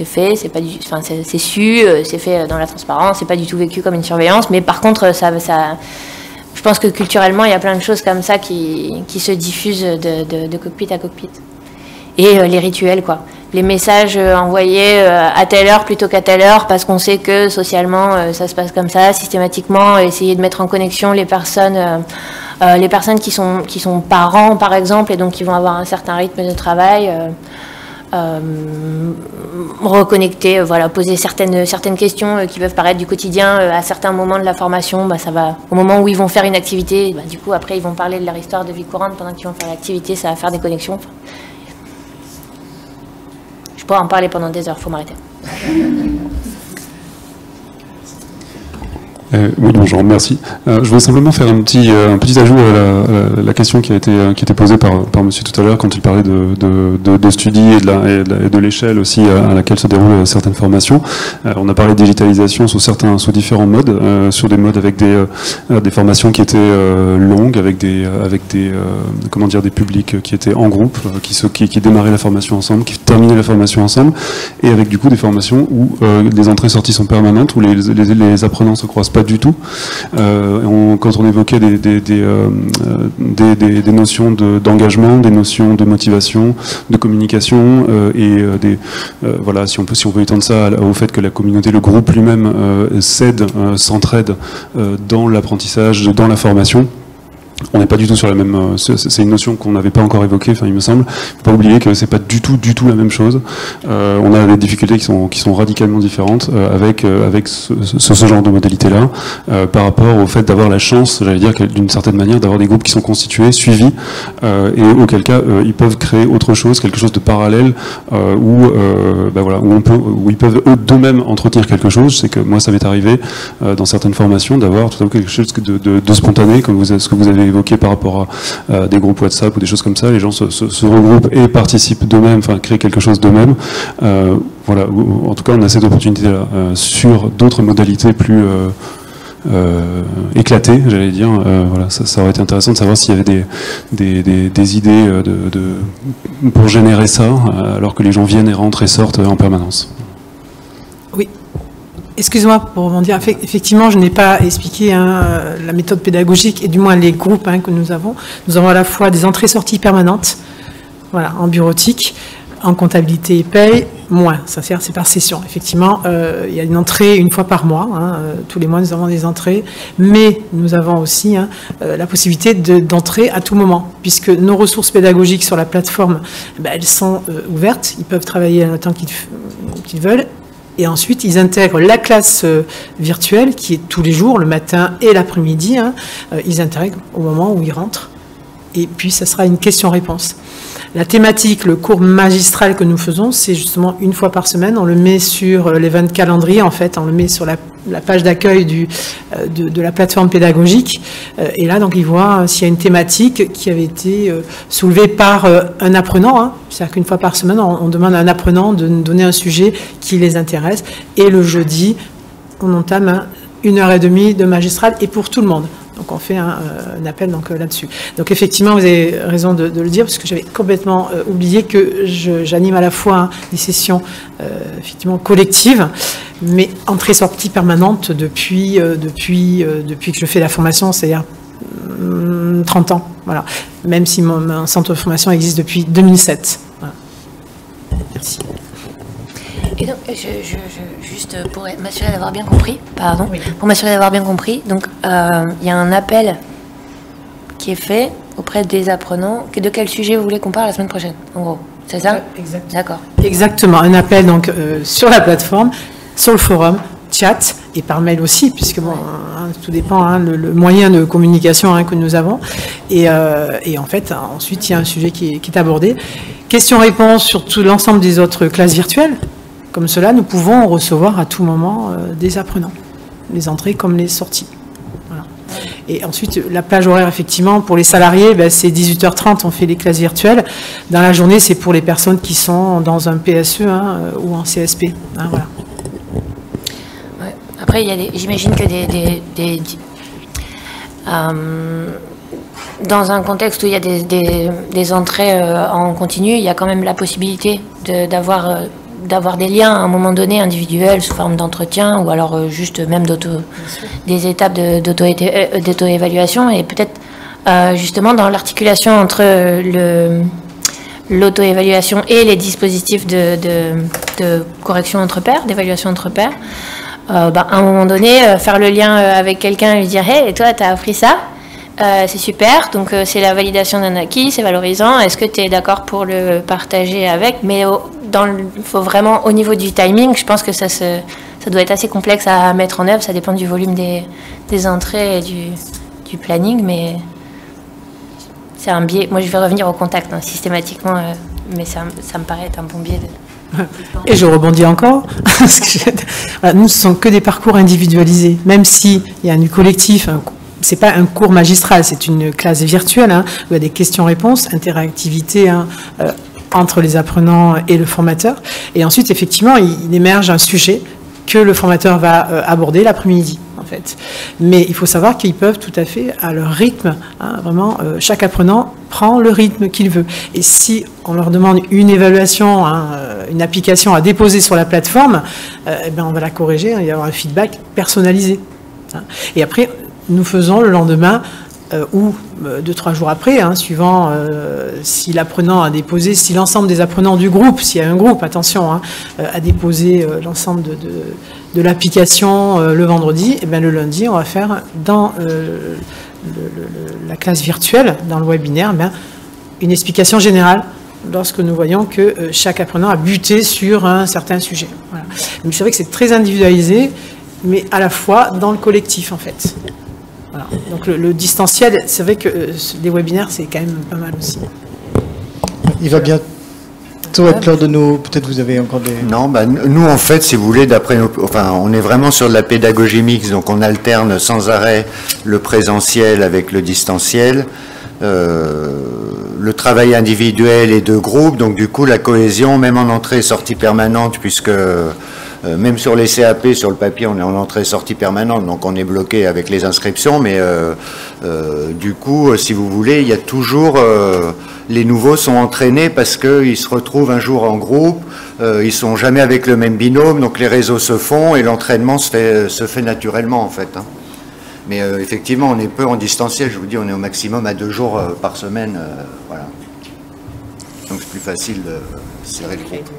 fait, c'est pas c'est su, c'est fait dans la transparence, c'est pas du tout vécu comme une surveillance, mais par contre ça je pense que culturellement il y a plein de choses comme ça qui se diffusent de cockpit à cockpit. Et les rituels, quoi. Les messages envoyés à telle heure plutôt qu'à telle heure, parce qu'on sait que socialement ça se passe comme ça, systématiquement. Essayer de mettre en connexion les personnes qui sont parents, par exemple, et donc qui vont avoir un certain rythme de travail. Reconnecter, voilà, poser certaines questions qui peuvent paraître du quotidien à certains moments de la formation. Ça va, au moment où ils vont faire une activité, du coup après ils vont parler de leur histoire de vie courante pendant qu'ils vont faire l'activité, ça va faire des connexions. Je pourrais en parler pendant des heures, il faut m'arrêter. Oui, bonjour, merci. Je voulais simplement faire un petit ajout à la question qui a été posée par monsieur tout à l'heure quand il parlait de Studi et de l'échelle aussi à laquelle se déroulent certaines formations. On a parlé de digitalisation sous différents modes, sur des modes avec des formations qui étaient longues, avec des publics qui étaient en groupe, qui démarraient la formation ensemble, qui terminaient la formation ensemble, et avec du coup des formations où les entrées-sorties sont permanentes, où les apprenants se croisent pas du tout. Quand on évoquait des notions d'engagement, des notions de motivation, de communication, voilà, si on peut étendre ça au fait que la communauté, le groupe lui-même s'entraide dans l'apprentissage, dans la formation. On n'est pas du tout sur la même... C'est une notion qu'on n'avait pas encore évoquée, il me semble. Il ne faut pas oublier que c'est pas du tout la même chose. On a des difficultés qui sont radicalement différentes avec ce genre de modalité-là, par rapport au fait d'avoir la chance, j'allais dire d'une certaine manière, d'avoir des groupes qui sont constitués, suivis, et auquel cas ils peuvent créer autre chose, quelque chose de parallèle, où ils peuvent eux d'eux-mêmes entretenir quelque chose. C'est que moi ça m'est arrivé dans certaines formations d'avoir tout à coup quelque chose de spontané, comme ce que vous avez évoqué par rapport à des groupes WhatsApp ou des choses comme ça. Les gens se regroupent et participent d'eux-mêmes, créent quelque chose d'eux-mêmes. Voilà, en tout cas, on a cette opportunité-là sur d'autres modalités plus éclatées, j'allais dire. Voilà, ça aurait été intéressant de savoir s'il y avait des idées pour générer ça, alors que les gens viennent et rentrent et sortent en permanence. Oui. Excuse-moi pour rebondir. Effectivement, je n'ai pas expliqué la méthode pédagogique, et du moins les groupes que nous avons. Nous avons à la fois des entrées-sorties permanentes, voilà, en bureautique, en comptabilité et paye, moins. Ça c'est par session. Effectivement, il y a une entrée une fois par mois. Tous les mois, nous avons des entrées. Mais nous avons aussi la possibilité d'entrer à tout moment, puisque nos ressources pédagogiques sur la plateforme, elles sont ouvertes. Ils peuvent travailler le temps qu'ils veulent. Et ensuite, ils intègrent la classe virtuelle, qui est tous les jours, le matin et l'après-midi. Ils intègrent au moment où ils rentrent. Et puis, ça sera une question-réponse. La thématique, le cours magistral que nous faisons, c'est justement une fois par semaine. On le met sur l'event calendrier, en fait. On le met sur la page d'accueil de la plateforme pédagogique. Et là, donc, ils voient s'il y a une thématique qui avait été soulevée par un apprenant. Hein. C'est-à-dire qu'une fois par semaine, on demande à un apprenant de nous donner un sujet qui les intéresse. Et le jeudi, on entame 1h30 de magistral et pour tout le monde. Donc on fait un appel là-dessus. Donc effectivement, vous avez raison de le dire, parce que j'avais complètement oublié que j'anime à la fois des sessions effectivement collectives, mais entrée-sortie permanente depuis que je fais la formation, c'est-à-dire 30 ans. Voilà. Même si mon centre de formation existe depuis 2007. Voilà. Merci. Et donc, juste pour m'assurer d'avoir bien compris, pardon, oui. Pour m'assurer d'avoir bien compris, donc il y a un appel qui est fait auprès des apprenants. De quel sujet vous voulez qu'on parle la semaine prochaine, en gros, c'est ça? Exactement. D'accord. Exactement, un appel donc sur la plateforme, sur le forum, chat et par mail aussi, puisque bon, tout dépend le moyen de communication que nous avons. Et en fait, ensuite, il y a un sujet qui est abordé. Questions-réponses sur tout l'ensemble des autres classes virtuelles. Comme cela, nous pouvons recevoir à tout moment des apprenants, les entrées comme les sorties. Voilà. Et ensuite, la plage horaire, effectivement, pour les salariés, c'est 18h30, on fait les classes virtuelles. Dans la journée, c'est pour les personnes qui sont dans un PSE ou en CSP. Voilà. Ouais. Après, j'imagine que dans un contexte où il y a des entrées en continu, il y a quand même la possibilité d'avoir des liens à un moment donné individuels sous forme d'entretien ou alors juste même des étapes d'auto-évaluation et peut-être justement dans l'articulation entre l'auto-évaluation et les dispositifs de correction entre pairs, d'évaluation entre pairs, à un moment donné faire le lien avec quelqu'un et lui dire « Hey, toi, t'as appris ça ? C'est super, donc c'est la validation d'un acquis, c'est valorisant. Est-ce que tu es d'accord pour le partager avec ?» Mais faut vraiment, au niveau du timing, je pense que ça doit être assez complexe à mettre en œuvre. Ça dépend du volume des entrées et du planning, mais c'est un biais. Moi, je vais revenir au contact systématiquement, mais ça me paraît être un bon biais. Et je rebondis encore, parce que voilà, nous, ce ne sont que des parcours individualisés, même s'il y a du collectif. C'est pas un cours magistral, c'est une classe virtuelle où il y a des questions-réponses, interactivité entre les apprenants et le formateur. Et ensuite, effectivement, il émerge un sujet que le formateur va aborder l'après-midi, en fait. Mais il faut savoir qu'ils peuvent tout à fait, à leur rythme, vraiment, chaque apprenant prend le rythme qu'il veut. Et si on leur demande une évaluation, une application à déposer sur la plateforme, on va la corriger, il va y avoir un feedback personnalisé. Et après, nous faisons le lendemain ou 2-3 jours après, suivant si l'apprenant a déposé, si l'ensemble des apprenants du groupe, s'il y a un groupe, attention, a déposé l'ensemble de l'application le vendredi, et le lundi, on va faire dans la classe virtuelle, dans le webinaire, une explication générale lorsque nous voyons que chaque apprenant a buté sur un certain sujet. Voilà. Mais c'est vrai que c'est très individualisé, mais à la fois dans le collectif, en fait. Voilà. Donc le distanciel, c'est vrai que les webinaires, c'est quand même pas mal aussi. Il va bientôt être l'heure de nous... Peut-être vous avez encore des... Non, nous, en fait, si vous voulez, on est vraiment sur de la pédagogie mixte, donc on alterne sans arrêt le présentiel avec le distanciel, le travail individuel et de groupe, donc du coup, la cohésion, même en entrée et sortie permanente, puisque... même sur les CAP, sur le papier, on est en entrée-sortie permanente, donc on est bloqué avec les inscriptions, mais du coup, si vous voulez, il y a toujours... les nouveaux sont entraînés parce qu'ils se retrouvent un jour en groupe, ils sont jamais avec le même binôme, donc les réseaux se font et l'entraînement se fait naturellement, en fait. Mais effectivement, on est peu en distanciel, je vous dis, on est au maximum à 2 jours par semaine, voilà. Donc c'est plus facile de serrer le groupe.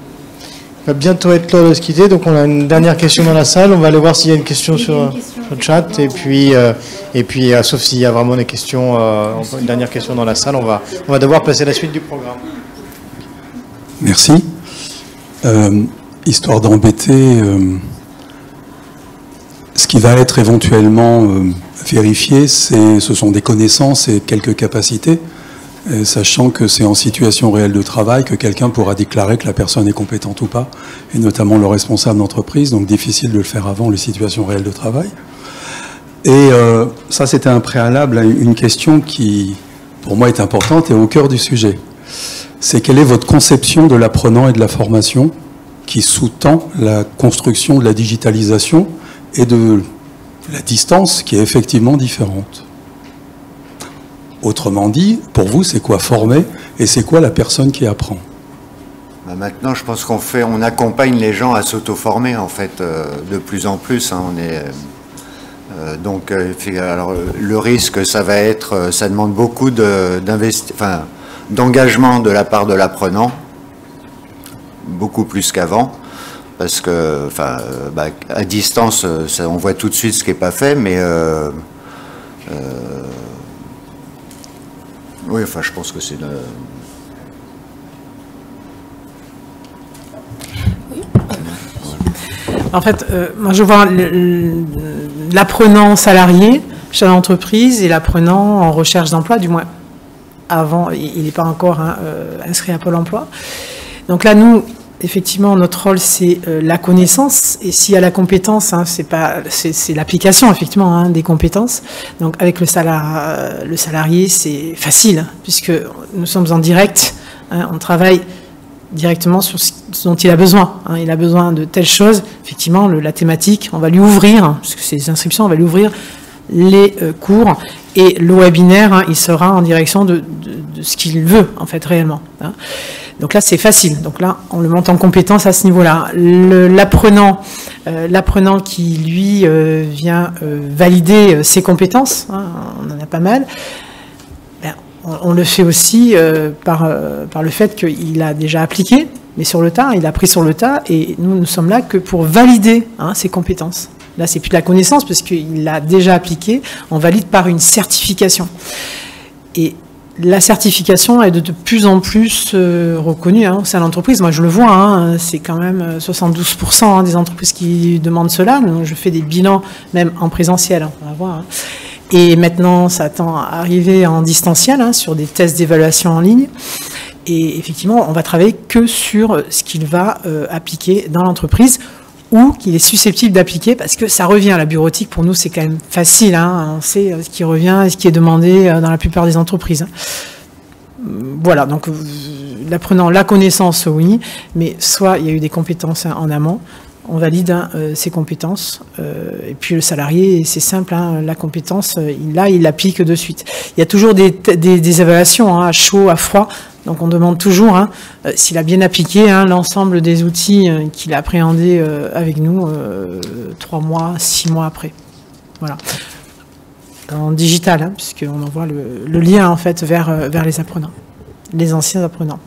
Il va bientôt être l'heure de se quitter, donc on a une dernière question dans la salle. On va aller voir s'il y a une question sur le chat. Et puis sauf s'il y a vraiment des questions, une dernière question dans la salle, on va devoir passer à la suite du programme. Merci. Histoire d'embêter, ce qui va être éventuellement vérifié, ce sont des connaissances et quelques capacités. sachant que c'est en situation réelle de travail que quelqu'un pourra déclarer que la personne est compétente ou pas, et notamment le responsable d'entreprise, donc difficile de le faire avant les situations réelles de travail. Et ça, c'était un préalable à une question qui, pour moi, est importante et au cœur du sujet. C'est quelle est votre conception de l'apprenant et de la formation qui sous-tend la construction de la digitalisation et de la distance qui est effectivement différente. Autrement dit, pour vous, c'est quoi former et c'est quoi la personne qui apprend? Maintenant, je pense on accompagne les gens à s'auto-former, en fait, de plus en plus. Hein, alors, le risque, ça va être, ça demande beaucoup d'engagement de la part de l'apprenant, beaucoup plus qu'avant, parce que, à distance, on voit tout de suite ce qui n'est pas fait, mais oui, enfin, je pense que c'est En fait, moi je vois l'apprenant salarié chez l'entreprise et l'apprenant en recherche d'emploi, du moins avant, il n'est pas encore inscrit à Pôle emploi. Donc là, nous, effectivement, notre rôle, c'est la connaissance. Et s'il y a la compétence, c'est l'application, effectivement, des compétences. Donc avec le salarié, c'est facile, puisque nous sommes en direct, on travaille directement sur ce dont il a besoin. Il a besoin de telle chose. Effectivement, la thématique, on va lui ouvrir, parce que c'est des inscriptions, on va lui ouvrir les cours. Et le webinaire, il sera en direction de ce qu'il veut, en fait, réellement. Donc là, c'est facile. Donc là, on le monte en compétence à ce niveau-là. L'apprenant qui, lui, vient valider ses compétences, on en a pas mal, on le fait aussi par le fait qu'il a déjà appliqué, mais sur le tas, il a appris sur le tas, et nous ne sommes là que pour valider ses compétences. Là, c'est plus de la connaissance, parce qu'il l'a déjà appliqué, on valide par une certification. Et la certification est de plus en plus reconnue au sein de l'entreprise. Moi, je le vois, c'est quand même 72% des entreprises qui demandent cela. Donc, je fais des bilans, même en présentiel, on va voir. Et maintenant, ça tend à arriver en distanciel, sur des tests d'évaluation en ligne. Et effectivement, on va travailler que sur ce qu'il va appliquer dans l'entreprise ou qu'il est susceptible d'appliquer, parce que ça revient. La bureautique, pour nous, c'est quand même facile. On sait ce qui revient et ce qui est demandé dans la plupart des entreprises. Voilà, donc l'apprenant, la connaissance, oui, mais soit il y a eu des compétences en amont, on valide ses compétences, et puis le salarié, c'est simple, la compétence, il l'applique de suite. Il y a toujours des évaluations, à chaud, à froid, donc on demande toujours s'il a bien appliqué l'ensemble des outils qu'il a appréhendés avec nous 3 mois, 6 mois après. Voilà. En digital, puisqu'on envoie le lien en fait vers les apprenants, les anciens apprenants.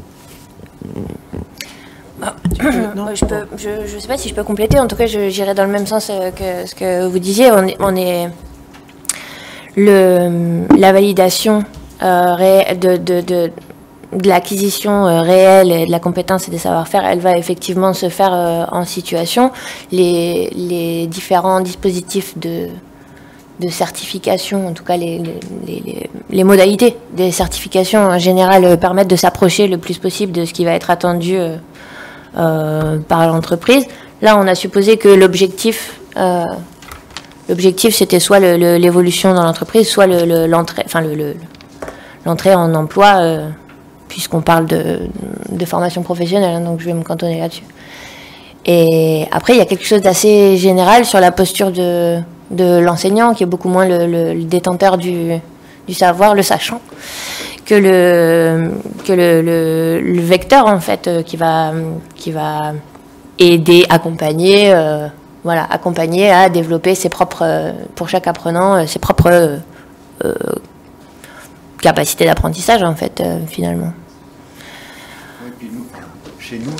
Je ne sais pas si je peux compléter, en tout cas j'irai dans le même sens que ce que vous disiez. La validation de l'acquisition réelle et de la compétence et des savoir-faire, elle va effectivement se faire en situation. Les différents dispositifs de certification, en tout cas les modalités des certifications en général permettent de s'approcher le plus possible de ce qui va être attendu par l'entreprise. Là, on a supposé que l'objectif c'était soit l'évolution dans l'entreprise, soit l'entrée en emploi, puisqu'on parle de formation professionnelle, donc je vais me cantonner là-dessus. Et après, il y a quelque chose d'assez général sur la posture de l'enseignant, qui est beaucoup moins le détenteur du savoir, le sachant, que le vecteur en fait qui va aider, accompagner à développer ses propres, pour chaque apprenant, ses propres capacités d'apprentissage en fait finalement. Oui, puis chez nous,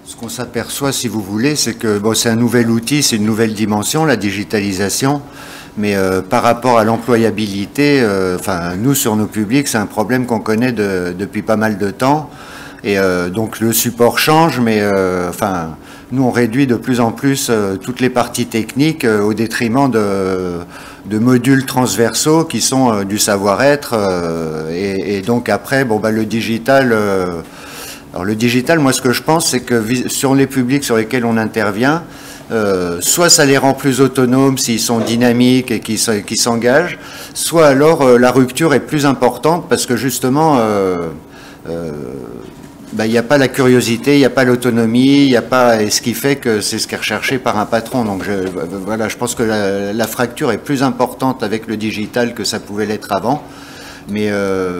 ce qu'on s'aperçoit, si vous voulez, c'est que c'est un nouvel outil, c'est une nouvelle dimension, la digitalisation. Mais par rapport à l'employabilité, nous, sur nos publics, c'est un problème qu'on connaît depuis pas mal de temps. Et donc le support change, mais enfin, nous on réduit de plus en plus toutes les parties techniques au détriment de modules transversaux qui sont du savoir-être. Et donc après, bon, bah, le digital... alors le digital, moi ce que je pense, c'est que sur les publics sur lesquels on intervient, soit ça les rend plus autonomes s'ils sont dynamiques et qui s'engagent, soit alors la rupture est plus importante parce que justement... il n'y a pas la curiosité, il n'y a pas l'autonomie, il n'y a pas, et ce qui fait que c'est ce qui est recherché par un patron. Donc voilà, je pense que la fracture est plus importante avec le digital que ça pouvait l'être avant. Mais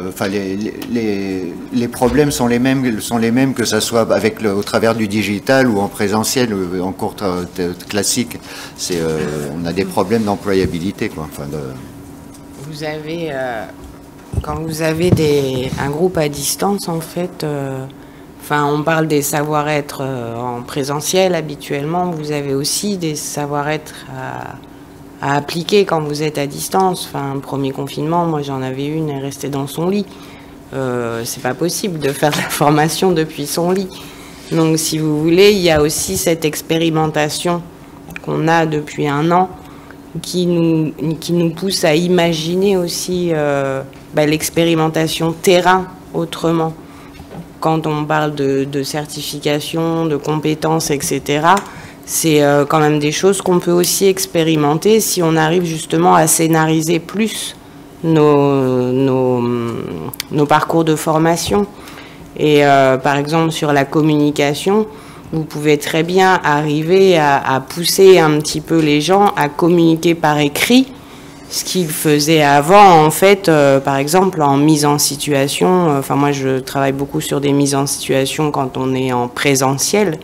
enfin, les problèmes sont les mêmes que ça soit au travers du digital ou en présentiel ou en cours classique. On a des problèmes d'employabilité, quoi. Enfin, Vous avez quand vous avez un groupe à distance, en fait, on parle des savoir-être en présentiel habituellement, vous avez aussi des savoir-être à appliquer quand vous êtes à distance. Enfin, le premier confinement, moi j'en avais une, elle restait dans son lit. C'est pas possible de faire de la formation depuis son lit. Donc si vous voulez, il y a aussi cette expérimentation qu'on a depuis 1 an qui nous pousse à imaginer aussi l'expérimentation terrain autrement. Quand on parle de certification, de compétences, etc., c'est quand même des choses qu'on peut aussi expérimenter si on arrive justement à scénariser plus nos parcours de formation. Et par exemple, sur la communication, vous pouvez très bien arriver à pousser un petit peu les gens à communiquer par écrit, ce qu'ils faisaient avant, en fait, par exemple, en mise en situation. Enfin, moi, je travaille beaucoup sur des mises en situation quand on est en présentiel.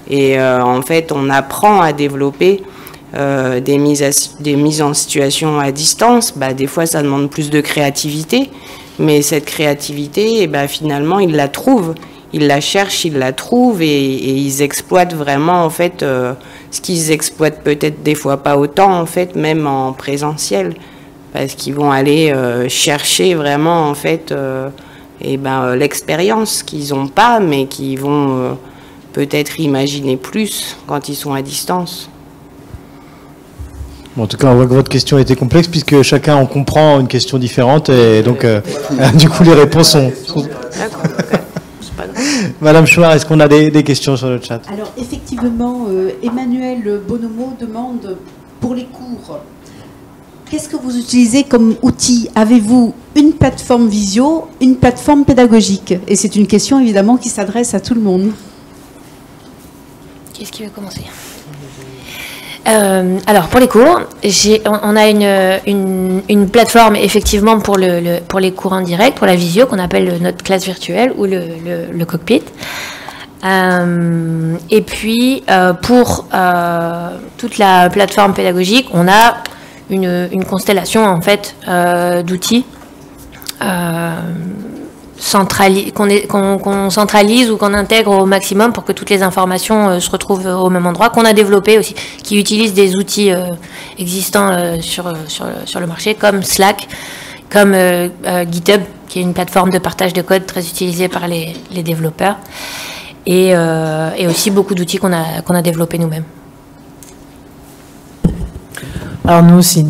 Et en fait, on apprend à développer des mises en situation à distance. Des fois, ça demande plus de créativité. Mais cette créativité, finalement, ils la trouvent. Ils la cherchent, ils la trouvent et ils exploitent vraiment, en fait, ce qu'ils exploitent peut-être des fois pas autant, en fait, même en présentiel. Parce qu'ils vont aller chercher vraiment, en fait, l'expérience qu'ils n'ont pas, mais qu'ils vont peut-être imaginer plus quand ils sont à distance. Bon, en tout cas, on voit que votre question était complexe puisque chacun en comprend une question différente et donc du coup les réponses sont... D'accord, c'est pas grave. Madame Chouard, est-ce qu'on a des questions sur le chat? Alors effectivement, Emmanuel Bonomo demande pour les cours, qu'est-ce que vous utilisez comme outil? Avez-vous une plateforme visio, une plateforme pédagogique? Et c'est une question évidemment qui s'adresse à tout le monde. Qu'est-ce qui veut commencer? Alors pour les cours, on a une plateforme effectivement pour les cours en direct, pour la visio qu'on appelle notre classe virtuelle ou le cockpit. Et puis pour toute la plateforme pédagogique, on a une constellation en fait d'outils qu'on centralise ou qu'on intègre au maximum pour que toutes les informations se retrouvent au même endroit, qu'on a développé aussi, qui utilisent des outils existants sur le marché, comme Slack, comme GitHub, qui est une plateforme de partage de code très utilisée par les développeurs, et aussi beaucoup d'outils qu'on a développés nous-mêmes. Alors nous, c'est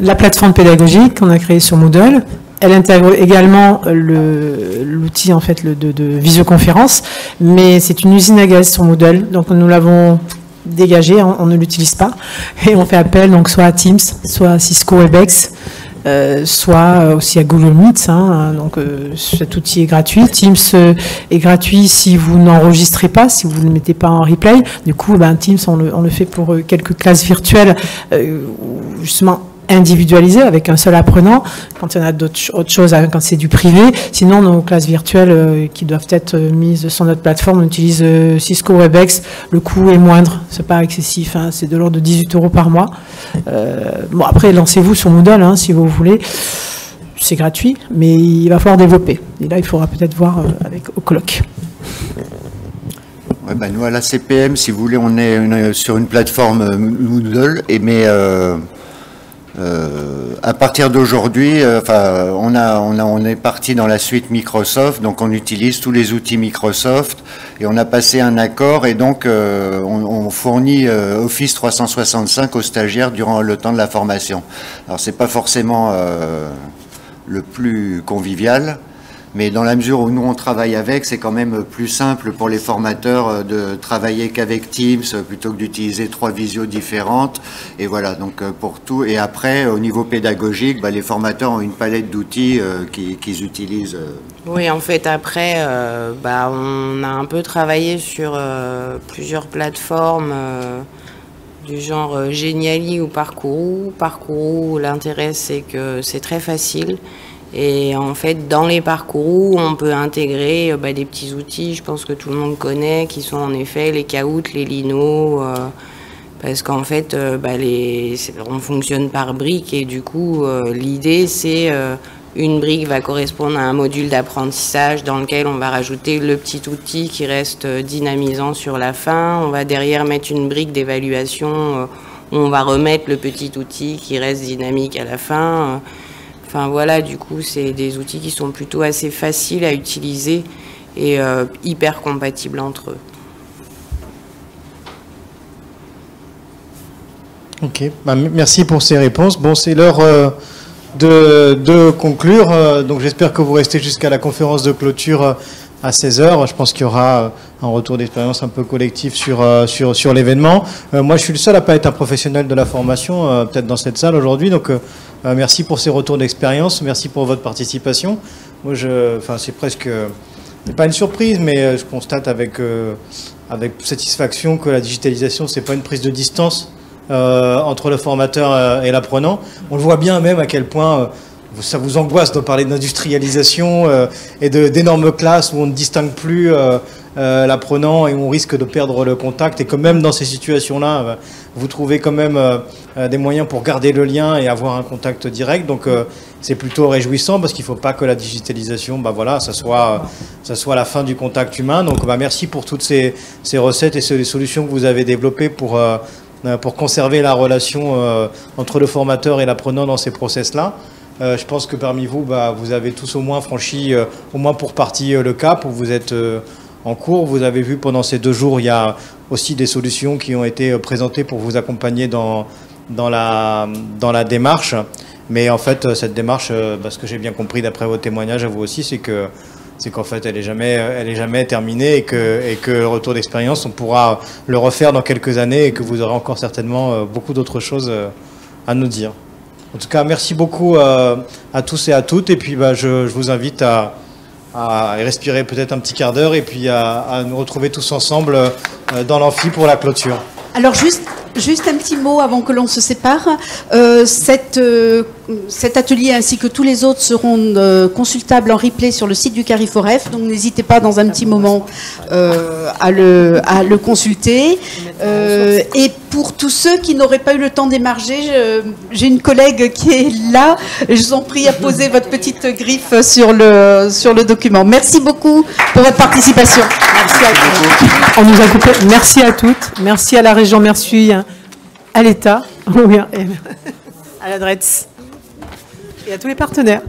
la plateforme pédagogique qu'on a créée sur Moodle. Elle intègre également l'outil en fait de visioconférence, mais c'est une usine à gaz sur Moodle, donc nous l'avons dégagé, on ne l'utilise pas, et on fait appel donc soit à Teams, soit à Cisco Webex, soit aussi à Google Meet. Donc cet outil est gratuit. Teams est gratuit si vous n'enregistrez pas, si vous ne le mettez pas en replay. Du coup, Teams, on le fait pour quelques classes virtuelles, justement individualisé avec un seul apprenant, quand il y en a autre chose, quand c'est du privé. Sinon, nos classes virtuelles qui doivent être mises sur notre plateforme, on utilise Cisco Webex. Le coût est moindre, c'est pas excessif, c'est de l'ordre de 18 € par mois. Bon, après, lancez-vous sur Moodle si vous voulez. C'est gratuit, mais il va falloir développer. Et là, il faudra peut-être voir avec Oclock. Ouais, nous, à la CPM, si vous voulez, on est sur une plateforme Moodle, mais À partir d'aujourd'hui, on est parti dans la suite Microsoft, donc on utilise tous les outils Microsoft et on a passé un accord et donc on fournit Office 365 aux stagiaires durant le temps de la formation. Alors c'est pas forcément le plus convivial, mais dans la mesure où nous on travaille avec, c'est quand même plus simple pour les formateurs de travailler qu'avec Teams plutôt que d'utiliser 3 visios différentes. Et voilà, donc pour tout. Et après, au niveau pédagogique, les formateurs ont une palette d'outils qu'ils utilisent. Oui, en fait, après, on a un peu travaillé sur plusieurs plateformes du genre Geniali ou Parcourou. Parcourou, l'intérêt, c'est que c'est très facile. Et en fait, dans les Parcourou, on peut intégrer des petits outils, je pense que tout le monde connaît, qui sont en effet les Kahoot, les Lino, parce qu'en fait, on fonctionne par briques et du coup, l'idée, c'est une brique va correspondre à un module d'apprentissage dans lequel on va rajouter le petit outil qui reste dynamisant sur la fin. On va derrière mettre une brique d'évaluation où on va remettre le petit outil qui reste dynamique à la fin. Enfin voilà, du coup, c'est des outils qui sont plutôt assez faciles à utiliser et hyper compatibles entre eux. Ok, merci pour ces réponses. Bon, c'est l'heure de conclure. Donc j'espère que vous restez jusqu'à la conférence de clôture à 16h. Je pense qu'il y aura un retour d'expérience un peu collectif sur l'événement. Moi, je suis le seul à pas être un professionnel de la formation, peut-être dans cette salle aujourd'hui. Donc merci pour ces retours d'expérience, merci pour votre participation. Moi, c'est presque, c'est pas une surprise, mais je constate avec satisfaction que la digitalisation, c'est pas une prise de distance entre le formateur et l'apprenant. On le voit bien même à quel point ça vous angoisse de parler d'industrialisation et d'énormes classes où on ne distingue plus l'apprenant et où on risque de perdre le contact, et que même dans ces situations-là, vous trouvez quand même des moyens pour garder le lien et avoir un contact direct. Donc c'est plutôt réjouissant, parce qu'il ne faut pas que la digitalisation, ça soit la fin du contact humain. Donc merci pour toutes ces recettes et ces solutions que vous avez développées pour conserver la relation entre le formateur et l'apprenant dans ces process-là. Je pense que parmi vous, vous avez tous au moins franchi, au moins pour partie, le cap où vous êtes en cours. Vous avez vu pendant ces 2 jours, il y a aussi des solutions qui ont été présentées pour vous accompagner dans la démarche. Mais en fait, cette démarche, ce que j'ai bien compris d'après vos témoignages à vous aussi, c'est qu'en fait, elle est jamais terminée, et que le retour d'expérience, on pourra le refaire dans quelques années, et que vous aurez encore certainement beaucoup d'autres choses à nous dire. En tout cas, merci beaucoup à tous et à toutes. Et puis, je vous invite à respirer peut-être un petit quart d'heure, et puis à nous retrouver tous ensemble dans l'amphi pour la clôture. Alors, juste un petit mot avant que l'on se sépare. Cet atelier ainsi que tous les autres seront consultables en replay sur le site du Cariforef, donc n'hésitez pas dans un petit moment à le consulter. Et pour tous ceux qui n'auraient pas eu le temps d'émarger, j'ai une collègue qui est là. Je vous en prie à poser votre petite griffe sur le document. Merci beaucoup pour votre participation. Merci à tous. On nous a coupé. Merci à toutes. Merci à la région. Merci à l'État, à la DRETS et à tous les partenaires.